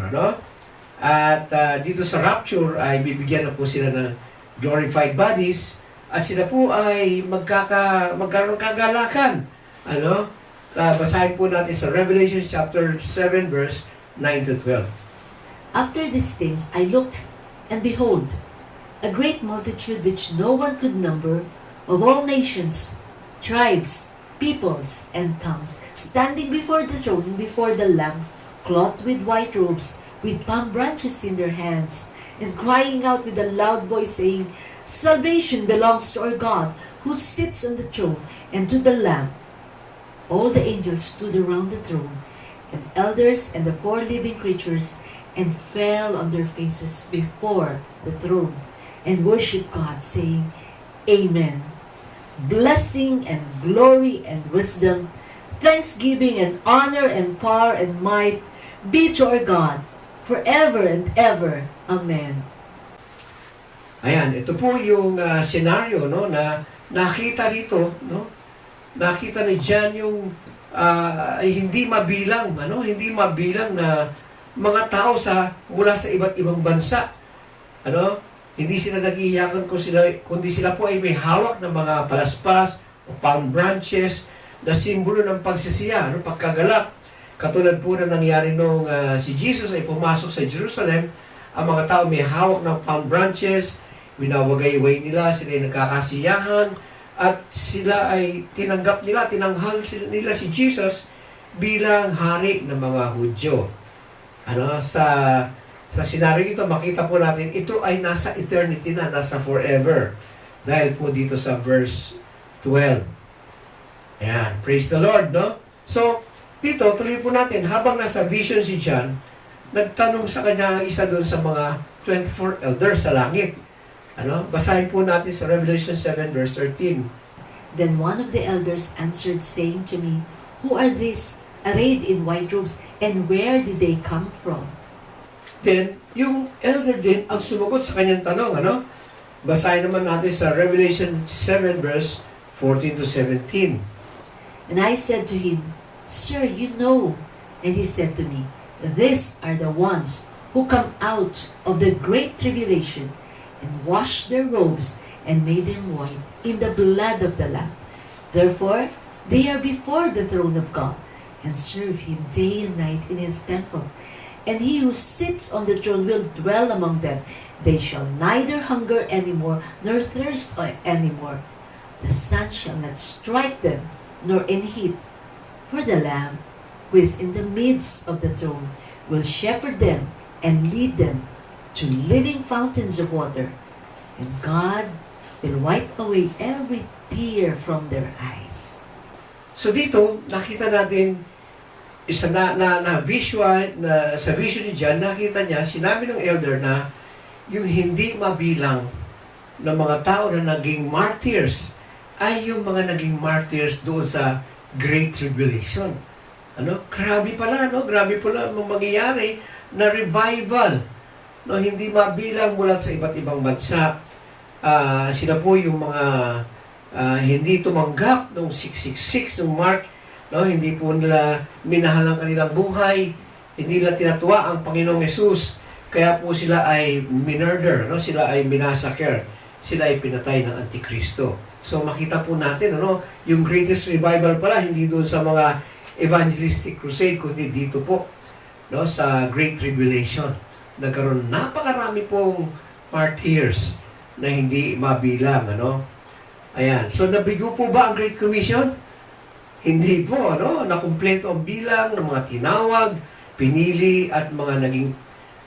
At dito sa rapture ay bibigyan na po sila ng glorified bodies at sila po ay magkaroon kagalakan. Basahin po natin sa Revelation chapter 7 verse 9 to 12. After these things I looked, and behold, a great multitude which no one could number, of all nations, tribes, peoples, and tongues, standing before the throne and before the Lamb, clothed with white robes, with palm branches in their hands, and crying out with a loud voice, saying, Salvation belongs to our God, who sits on the throne, and to the Lamb. All the angels stood around the throne, and elders and the four living creatures, and fell on their faces before the throne, and worshiped God, saying, Amen. Blessing and glory and wisdom, thanksgiving and honor and power and might be to our God, forever and ever. Amen. Ayan, ito po yung senaryo, na nakita rito, nakita ni John yung ay hindi mabilang, hindi mabilang na mga tao mula sa iba't ibang bansa. Hindi sila nag-iiyakan kundi sila po ay may hawak ng mga palaspas o palm branches na simbolo ng pagsisiya, pagkagalak. Katulad po na nangyari nung si Jesus ay pumasok sa Jerusalem, ang mga tao may hawak ng palm branches, winawagay-way nila, sila ay nagkakasiyahan, at sila ay tinanghal nila si Jesus bilang hari ng mga Hudyo. Sa senaryo ito, makita po natin, ito ay nasa eternity na, nasa forever. Dahil po dito sa verse 12. Ayan, praise the Lord, So, dito, tuloy po natin, habang nasa vision si John, nagtanong sa kanya isa doon sa mga 24 elders sa langit. Basahin po natin sa Revelation 7 verse 13. Then one of the elders answered, saying to me, Who are these, arrayed in white robes, and where did they come from? Then, yung elder din ang sumagot sa kanyang tanong, Basahin naman natin sa Revelation 7 verse 14 to 17. And I said to him, Sir, you know And he said to me, These are the ones who come out of the great tribulation and washed their robes and made them white in the blood of the Lamb. Therefore, they are before the throne of God and serve him day and night in his temple. And he who sits on the throne will dwell among them. They shall neither hunger anymore nor thirst anymore. The sun shall not strike them, nor any heat. For the Lamb, who is in the midst of the throne, will shepherd them and lead them to living fountains of water. And God will wipe away every tear from their eyes. So dito, nakita natin isa na visual, na sa vision ni John, nakita niya, sinabi ng elder na yung hindi mabilang ng mga tao na naging martyrs ay yung mga naging martyrs doon sa Great Tribulation. Grabe pala ang mangyayari na revival. Hindi mabilang mula sa iba't ibang bansa. Sila po yung mga hindi tumanggap nung 666, nung Mark, hindi po nila minahal ang kanilang buhay, hindi nila tinatuwa ang Panginoong Yesus, kaya po sila ay minurder, sila ay minassacre, sila ay pinatay ng Antikristo. So makita po natin, yung greatest revival pala, hindi doon sa mga evangelistic crusade, kundi dito po, sa Great Tribulation. Nagkaroon napakarami pong martyrs na hindi mabilang, Ayan. So nabigo po ba ang Great Commission? Hindi po, nakumpleto ang bilang ng mga tinawag, pinili at mga naging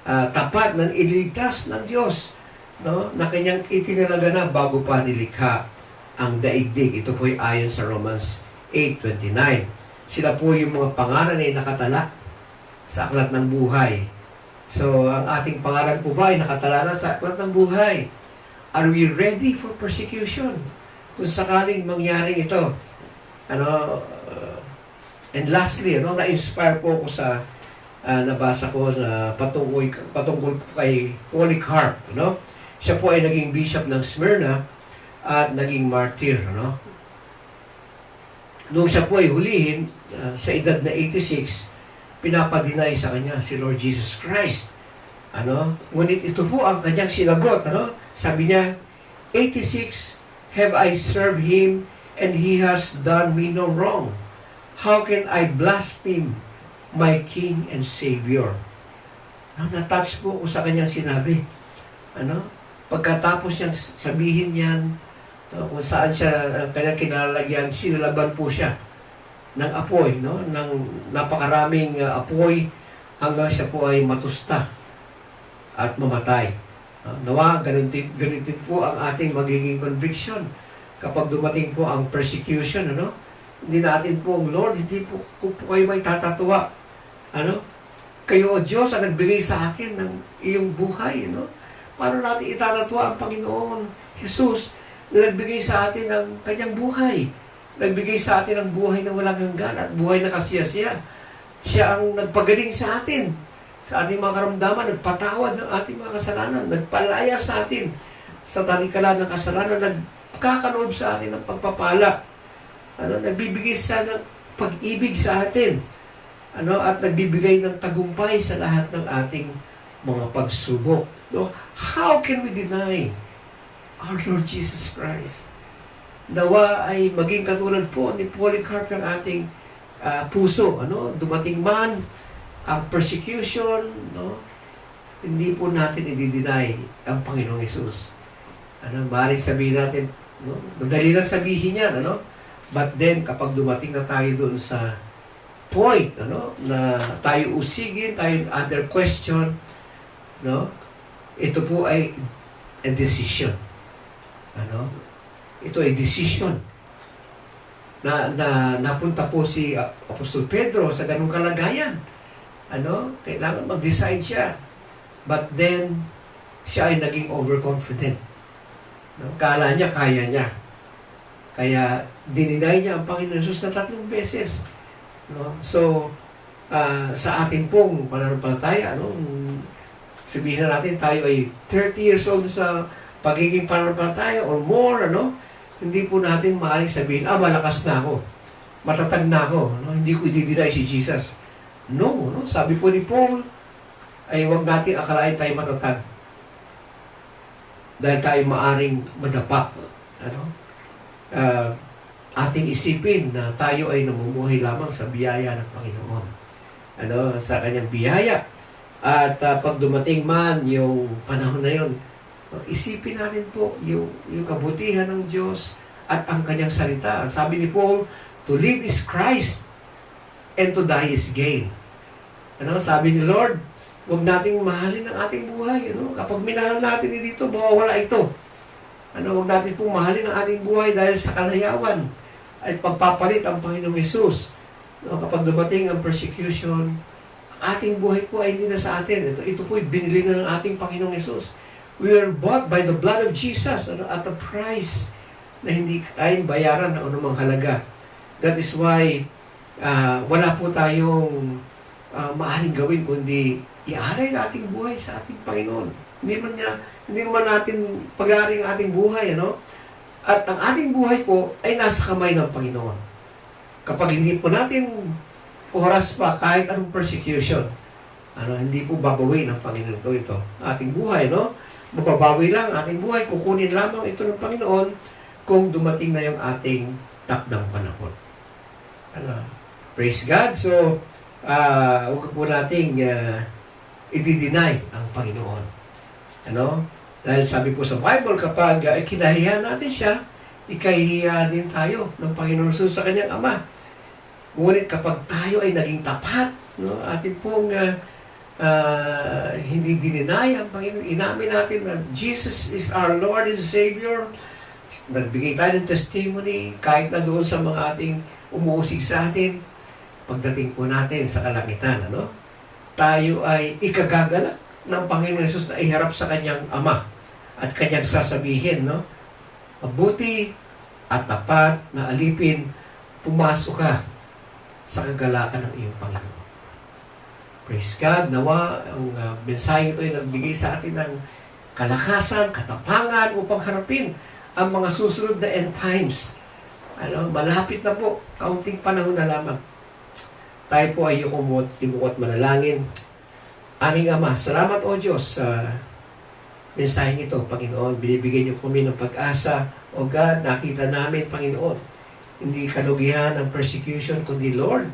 tapat ng iligtas ng Diyos, na kanyang itinalaga na bago pa nilikha ang daigdig. Ito po ay ayon sa Romans 8:29. Sila po yung mga pangalan ay nakatala sa aklat ng buhay. So, ang ating pangalan po ba ay nakatala na sa aklat ng buhay? Are we ready for persecution? Kung sakaling mangyaring ito, and lastly, na-inspire po ako sa nabasa ko na patungkol po kay Polycarp, Siya po ay naging bishop ng Smyrna at naging martyr, Nung siya po ay hulihin, sa edad na 86, pinapadinay sa kanya si Lord Jesus Christ. Ngunit ito po ang kanyang sinagot, Sabi niya, 86 have I served him and he has done me no wrong. How can I blaspheme my King and Savior? Na-touch po ako sa kanyang sinabi. Pagkatapos niyang sabihin yan, kung saan siya kanyang kinalalagyan, sinalaban po siya ng apoy, ng napakaraming apoy hanggang siya po ay matusta at mamatay. Nawa, ganun din po ang ating magiging conviction kapag dumating po ang persecution, Hindi natin po, Lord, hindi po kayo may tatatuwa. Kayo, O Diyos, ang nagbigay sa akin ng iyong buhay, Paano natin itatatuwa ang Panginoon Jesus na nagbigay sa atin ng kanyang buhay? Nagbigay sa atin ng buhay na walang hanggan at buhay na kasiyasiya. Siya ang nagpagaling sa atin, sa ating mga karamdaman, nagpatawad ng ating mga kasalanan, nagpalaya sa atin sa talikala ng kasalanan, nagkakaloob sa atin ng pagpapala, nagbibigay sa ng pag-ibig sa atin, at nagbibigay ng tagumpay sa lahat ng ating mga pagsubok. How can we deny our Lord Jesus Christ? Nawa ay maging katulad po ni Polycarp ang ating puso. Dumating man ang persecution, hindi po natin i-deny ang Panginoong Hesus. Maaaring sabihin natin, madali lang sabihin yan, But then, kapag dumating na tayo doon sa point, na tayo usigin, tayo under question, ito po ay a decision. Ito ay decision. Napunta po si Apostol Pedro sa ganung kalagayan. Kailangan mag-decide siya. But then, siya ay naging overconfident. Kala niya, kaya niya. Kaya, dininay niya ang Panginoon Jesus na 3 beses. So, sa ating pong pananampalataya, sabihin na natin tayo ay 30 years old sa pagiging pananampalataya or more, hindi po natin maaaring sabihin, malakas na ako, matatag na ako, hindi ko i-deny si Jesus. No, no? Sabi po ni Paul, ay huwag natin akalain tayo matatag. Dahil tayo maaring madapa. Ano? Ating isipin na tayo ay namumuhay lamang sa biyaya ng Panginoon. Ano? Sa kanyang biyaya. At pag dumating man yung panahon na yun, isipin natin po yung kabutihan ng Diyos at ang kanyang salita. Sabi ni Paul, to live is Christ and to die is gain. Ano? Sabi ni Lord, huwag nating mahalin ang ating buhay. Ano? Kapag minahal natin dito, mawawala ito. Ano? Huwag natin pong mahalin ang ating buhay dahil sa kalayawan ay pagpapalit ang Panginoong Hesus. No? Kapag dumating ang persecution, ang ating buhay po ay hindi na sa atin. Ito po ay binili na ng ating Panginoong Hesus. We are bought by the blood of Jesus, ano, at a price na hindi kayang bayaran ng anumang halaga. That is why wala po tayong maaaring gawin kundi i-aray ang ating buhay sa ating Panginoon. Hindi naman natin pag-aari ang ating buhay, ano? At ang ating buhay po ay nasa kamay ng Panginoon. Kapag hindi po natin oras pa kahit anong persecution, hindi po babawin ng Panginoon ito. Ating buhay, no? Mababawi lang ang ating buhay, kukunin lamang ito ng Panginoon kung dumating na yung ating takdang panahon. Praise God. So, huwag po nating i-deny ang Panginoon. Ano? Dahil sabi po sa Bible, kapag kinahiya natin siya, ikahihiya din tayo ng Panginoon Jesus sa kanyang Ama. Ngunit kapag tayo ay naging tapat, no, atin pong hindi dininay ang Panginoon, inamin natin na Jesus is our Lord and Savior, nagbigay tayo ng testimony kahit na doon sa mga ating umuusig sa atin, pagdating po natin sa kalangitan, ano? Tayo ay ikagagalak ng Panginoon Jesus na iharap sa kanyang Ama at kanyang sasabihin, no? Mabuti at tapat na alipin, pumasok ka sa kagalakan ng iyong Panginoon. Praise God. Nawa ang mensahe ito ay nagbigay sa atin ng kalakasan, katapangan upang harapin ang mga susunod na end times. Malapit na po, kaunting panahon na lamang. Tayo po ay yumuot manalangin. Aming Ama, salamat o Diyos sa mensaheng ito, Panginoon. Binibigyan niyo kami ng pag-asa. O God, nakita namin, Panginoon, hindi kalugihan ng persecution, kundi Lord,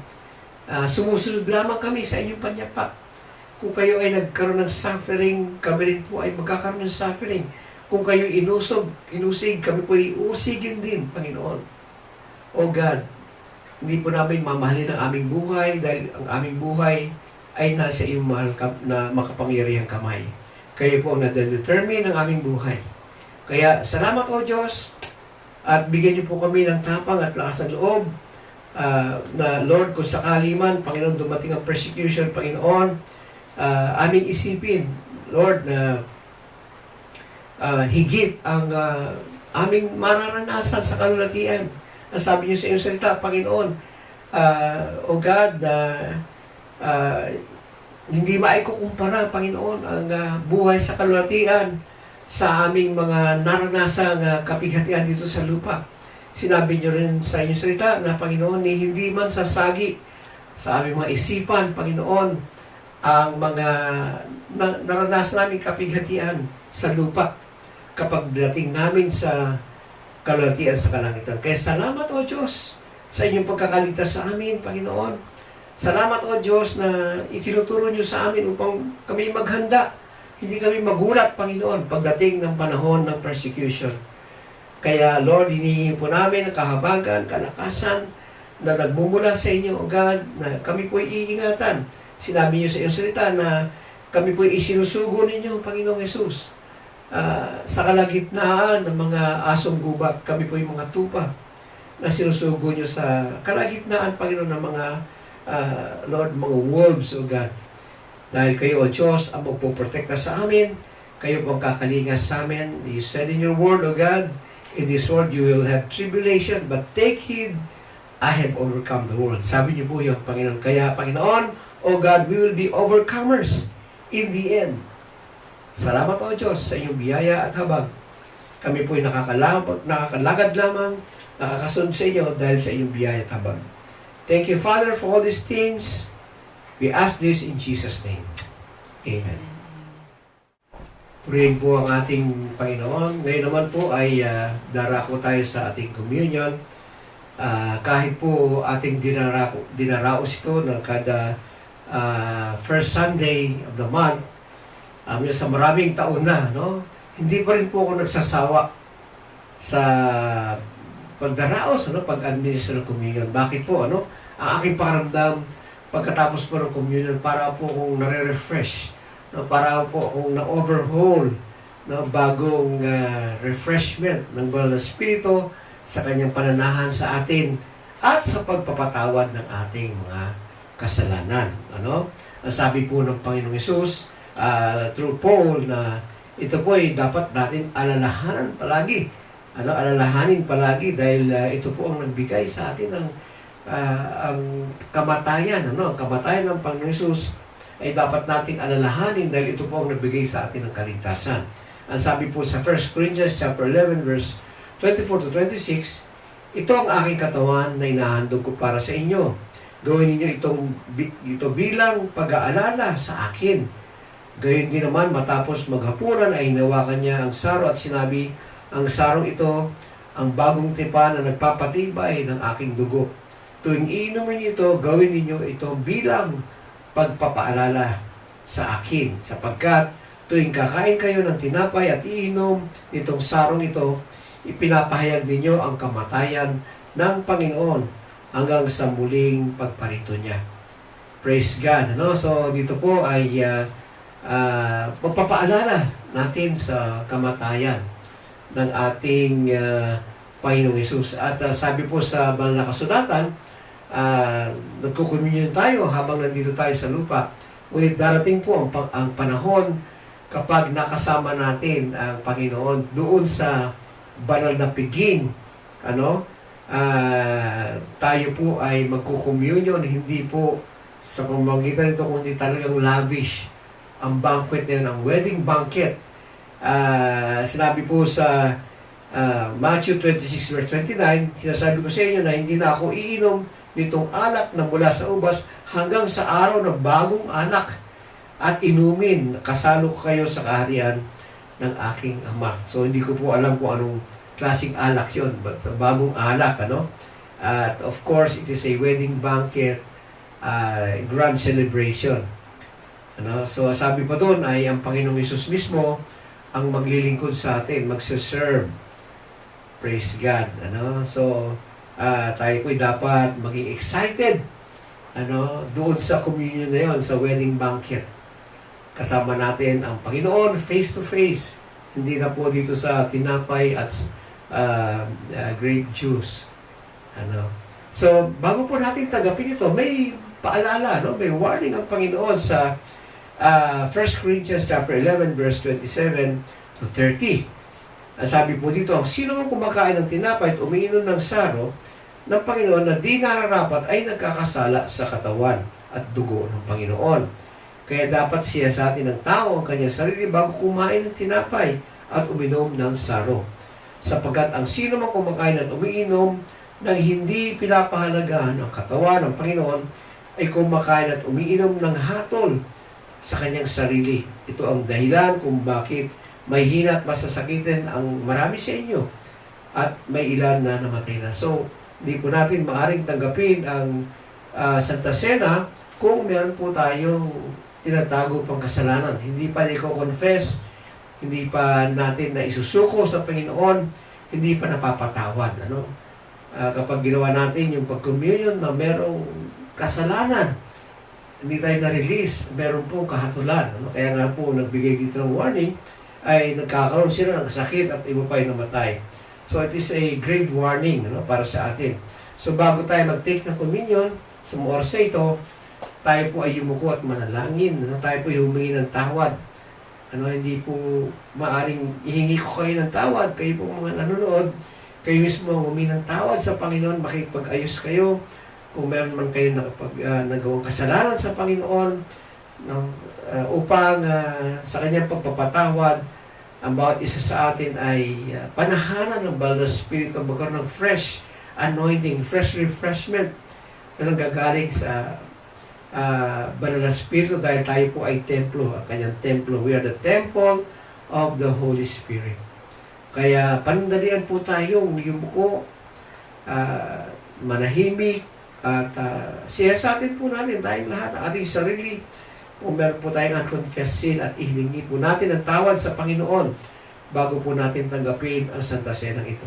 sumusunod lamang kami sa inyong panyapak. Kung kayo ay nagkaroon ng suffering, kami rin po ay magkakaroon ng suffering. Kung kayo inusig, kami po ay usigin din, Panginoon. O God, hindi po namin mamahalin ang aming buhay dahil ang aming buhay ay nasa iyong mahal na makapangyarihang kamay. Kayo po ang nade-determine ng aming buhay. Kaya salamat o Diyos at bigyan niyo po kami ng tapang at lakas ng loob na Lord, kung sakali man, Panginoon, dumating ang persecution, Panginoon, aming isipin, Lord, na higit ang aming mararanasan sa kalulatian. Ang sabi niyo sa iyong salita, Panginoon, O God, hindi maikukumpara, Panginoon, ang buhay sa kalulatian sa aming mga naranasang kapighatian dito sa lupa. Sinabi niyo rin sa inyong salita na, Panginoon, hindi man sasagi sa aming mga isipan, Panginoon, ang mga naranasan naming kapighatian sa lupa kapag dating namin sa kalulatian sa kalangitan. Kaya salamat o Diyos sa inyong pagkakaligtas sa amin, Panginoon. Salamat o Diyos na itinuturo niyo sa amin upang kami maghanda. Hindi kami magulat, Panginoon, pagdating ng panahon ng persecution. Kaya, Lord, hinihingi po namin ang kahabagan, kalakasan na nagmumula sa inyo, O God, na kami po iingatan. Sinabi niyo sa iyong salita na kami po isinusugo ninyo, Panginoong Jesus. Sa kalagitnaan ng mga asong gubat, kami po yung mga tupa na sinusugo niyo sa kalagitnaan, Panginoon, ng mga Lord, mga wolves, O God. Dahil kayo, O Diyos, ang magpoprotekta sa amin, kayo po ang kakalingas sa amin. You said in your word, O God, in this world you will have tribulation, but take heed, I have overcome the world. Sabi niyo po yung Panginoon. Kaya, Panginoon, O God, we will be overcomers in the end. Salamat, O Diyos, sa inyong biyaya at habag. Kami po'y nakakalagad lamang, nakakasunod sa inyo dahil sa inyong biyaya at habag. Thank you, Father, for all these things. We ask this in Jesus' name. Amen. Purihin po ang ating Panginoon. Ngayon naman po ay darako tayo sa ating communion. Kahit po ating dinaraos ito ng kada first Sunday of the month, sa maraming taon na, no? Hindi pa rin po ako nagsasawa sa pagdaraos, pag-administer ng communion. Bakit po, Ang aking pakiramdam pagkatapos po ng communion, para po akong nare-refresh, para po akong na-overhaul na bagong refreshment ng Banal na Espiritu sa kanyang pananahan sa atin at sa pagpapatawad ng ating mga kasalanan. Ang sabi po ng Panginoong Hesus through Paul na ito po ay dapat natin alalahanin palagi dahil ito po ang nagbigay sa atin ng ang kamatayan. Ang kamatayan ng Panginoong Hesus ay dapat nating alalahanin dahil ito po ang nagbigay sa atin ng kaligtasan. Ang sabi po sa 1 Corinthians chapter 11 verse 24 to 26, ito ang aking katawan na inahandog ko para sa inyo. Gawin ninyo ito bilang pag-aalala sa akin. Gayon din naman, matapos maghapunan ay hinawakan niya ang saro at sinabi, ang sarong ito, ang bagong tipan na nagpapatibay ng aking dugo. Tuwing iinumin niyo ito, gawin ninyo ito bilang pagpapaalala sa akin. Sapagkat tuwing kakain kayo ng tinapay at iinom nitong sarong ito, ipinapahayag ninyo ang kamatayan ng Panginoon hanggang sa muling pagparito niya. Praise God. So dito po ay pagpapaalala natin sa kamatayan ng ating Panginoong Hesus. At sabi po sa Banal na Kasulatan, nagkukomunyon tayo habang nandito tayo sa lupa. Ngunit darating po ang panahon kapag nakasama natin ang Panginoon doon sa banal na piging. Tayo po ay magkukomunyon, hindi po sa pamamagitan nito, kundi talagang lavish ang banquet na yun, ang wedding banquet. Sinabi po sa Matthew 26 verse 29, sinasabi ko sa inyo na hindi na ako iinom nitong alak na mula sa ubas hanggang sa araw ng bagong alak at inumin, kasalo ko kayo sa kaharian ng aking Ama. So hindi ko po alam kung anong klaseng alak yun, but bagong alak, At of course, it is a wedding banquet, grand celebration. So sabi pa doon ay ang Panginoong Hesus mismo ang maglilingkod sa atin, magse-serve. Praise God. So tayo po dapat maging excited doon sa communion na yon, sa wedding banquet. Kasama natin ang Panginoon face to face. Hindi na po dito sa tinapay at grape juice. So bago po natin tagapin ito, may paalala, may warning ang Panginoon sa 1 Corinthians chapter 11 verse 27 to 30. Ang sabi po dito, ang sino mang kumakain ng tinapay at umiinom ng saro ng Panginoon na di nararapat ay nagkakasala sa katawan at dugo ng Panginoon. Kaya dapat siya sa atin ng tao ang kanyang sarili bago kumain ng tinapay at uminom ng saro. Sapagkat ang sino mang kumakain at umiinom ng hindi pinapahalagahan ang katawan ng Panginoon ay kumakain at umiinom ng hatol sa kanyang sarili. Ito ang dahilan kung bakit may hina at masasakitin ang marami sa inyo at may ilan na namatay na. So, hindi po natin maaaring tanggapin ang Santa Cena kung meron po tayong tinatago pang kasalanan. Hindi pa niko-confess, hindi pa natin na isusuko sa Panginoon, hindi pa napapatawad. Kapag ginawa natin yung pag-communion na merong kasalanan, hindi tayo na-release, meron po kahatulan. Kaya nga po, nagbigay dito ng warning, ay nagkakaroon sila ng sakit at iba pa yung namatay. So it is a grave warning para sa atin. So bago tayo mag-take ng communion, sa mga oras na ito, tayo po ay yumuko at manalangin. Tayo po ay humingi ng tawad. Hindi po maaring ihingi ko kayo ng tawad. Kayo po mga nanonood, kayo mismo ang humingi ng tawad sa Panginoon, makipag-ayos kayo. Kung meron man kayo nagawang kasalanan sa Panginoon, upang sa kanyang pagpapatawad, ang bawat isa sa atin ay panahanan ng Banal na Espiritu, magkaroon ng fresh anointing, fresh refreshment na nanggagaling sa Banal na Espiritu dahil tayo po ay templo, ang kanyang templo. We are the temple of the Holy Spirit. Kaya panandalian po tayong yumuko, manahimik, at siyasatin po natin tayong lahat ang ating sarili. Kung meron po tayong unconfessed sin at ihilingi po natin ang tawad sa Panginoon bago po natin tanggapin ang Santa Senang ito.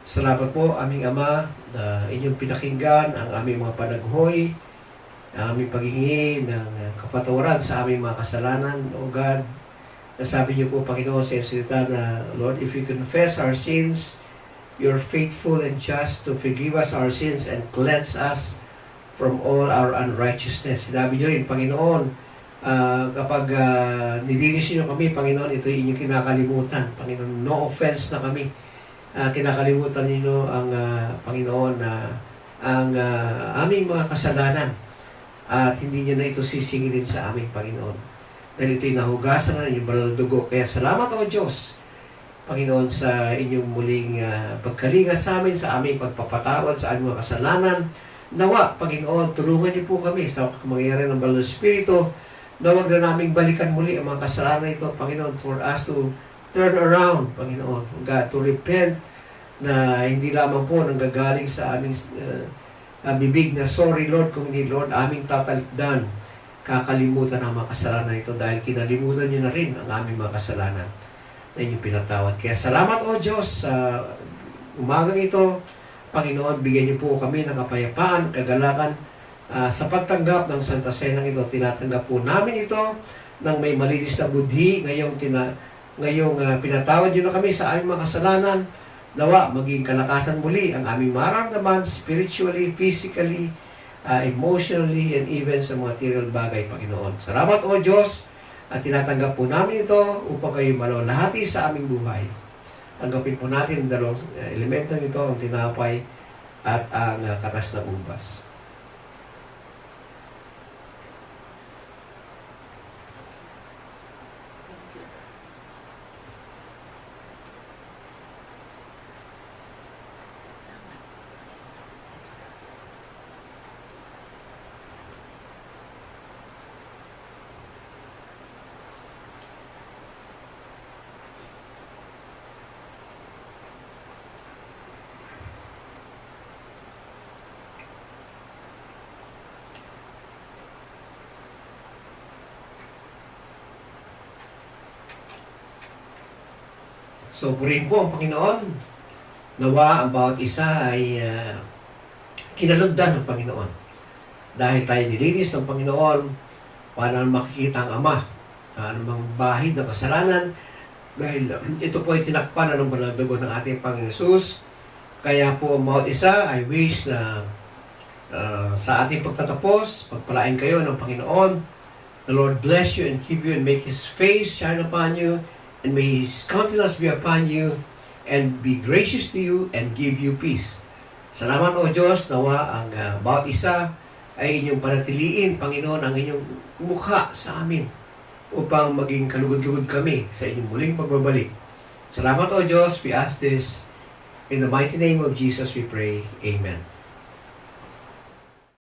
Salamat po aming Ama na inyong pinakinggan ang aming mga panaghoy, ang aming paghingi ng kapatawaran sa aming mga kasalanan. O God, nasabi niyo po Panginoon sa iyong salita na, Lord, if we confess our sins, you're faithful and just to forgive us our sins and cleanse us from all our unrighteousness. Sinabi niyo rin, Panginoon, kapag nilinis niyo kami, Panginoon, ito ay inyong kinakalimutan. Panginoon, no offense na kami. Kinakalimutan ninyo ang Panginoon na ang aming mga kasalanan at hindi niyo na ito sisingilin sa aming Panginoon. Dahil ito'y nahugasan na inyong banal na dugo. Kaya salamat o Diyos, Panginoon, sa inyong muling pagkalinga sa amin, sa aming pagpapatawad, sa aming mga kasalanan. Nawa, Panginoon, tulungan niyo po kami sa kamangyarihan ng banal na Espiritu na huwag na naming balikan muli ang mga kasalanan ito, Panginoon, for us to turn around, Panginoon, God, to repent na hindi lamang po nanggagaling sa aming bibig na sorry, Lord, kung hindi, Lord, aming tatalikdan, kakalimutan ang mga kasalanan ito dahil kinalimutan niyo na rin ang aming mga kasalanan na inyong pinatawad. Kaya salamat, O Diyos, sa umagang ito, Panginoon, bigyan niyo po kami ng kapayapaan, kagalakan, sa pagtanggap ng Santa Senang ito. Tinatanggap po namin ito ng may malinis na budhi ngayong pinatawad niyo na kami sa aming mga kasalanan. Nawa, maging kalakasan muli ang aming maramdaman spiritually, physically, emotionally, and even sa material bagay, Panginoon. Salamat, O Diyos, at tinatanggap po namin ito upang kayo malawalhati sa aming buhay. Tanggapin po natin ang dalawang elementong ito, ang tinapay at ang katas ng ubas. So, purihin po ang Panginoon. Nawa ang bawat isa ay kinalugdan ng Panginoon. Dahil tayo nilinis ng Panginoon, para makikita ang Ama, anumang bahid ng kasalanan, dahil ito po ay tinakpan ng banal na dugo ng ating Panginoon Jesus. Kaya po ang bawat isa ay wish na sa ating pagtatapos, pagpalain kayo ng Panginoon. The Lord bless you and keep you and make His face shine upon you, and may His countenance be upon you, and be gracious to you, and give you peace. Salamat, O Diyos, nawa ang bawat isa ay inyong panatiliin, Panginoon, ang inyong mukha sa amin, upang maging kalugod-lugod kami sa inyong muling pagbabalik. Salamat, O Diyos, we ask this in the mighty name of Jesus we pray. Amen.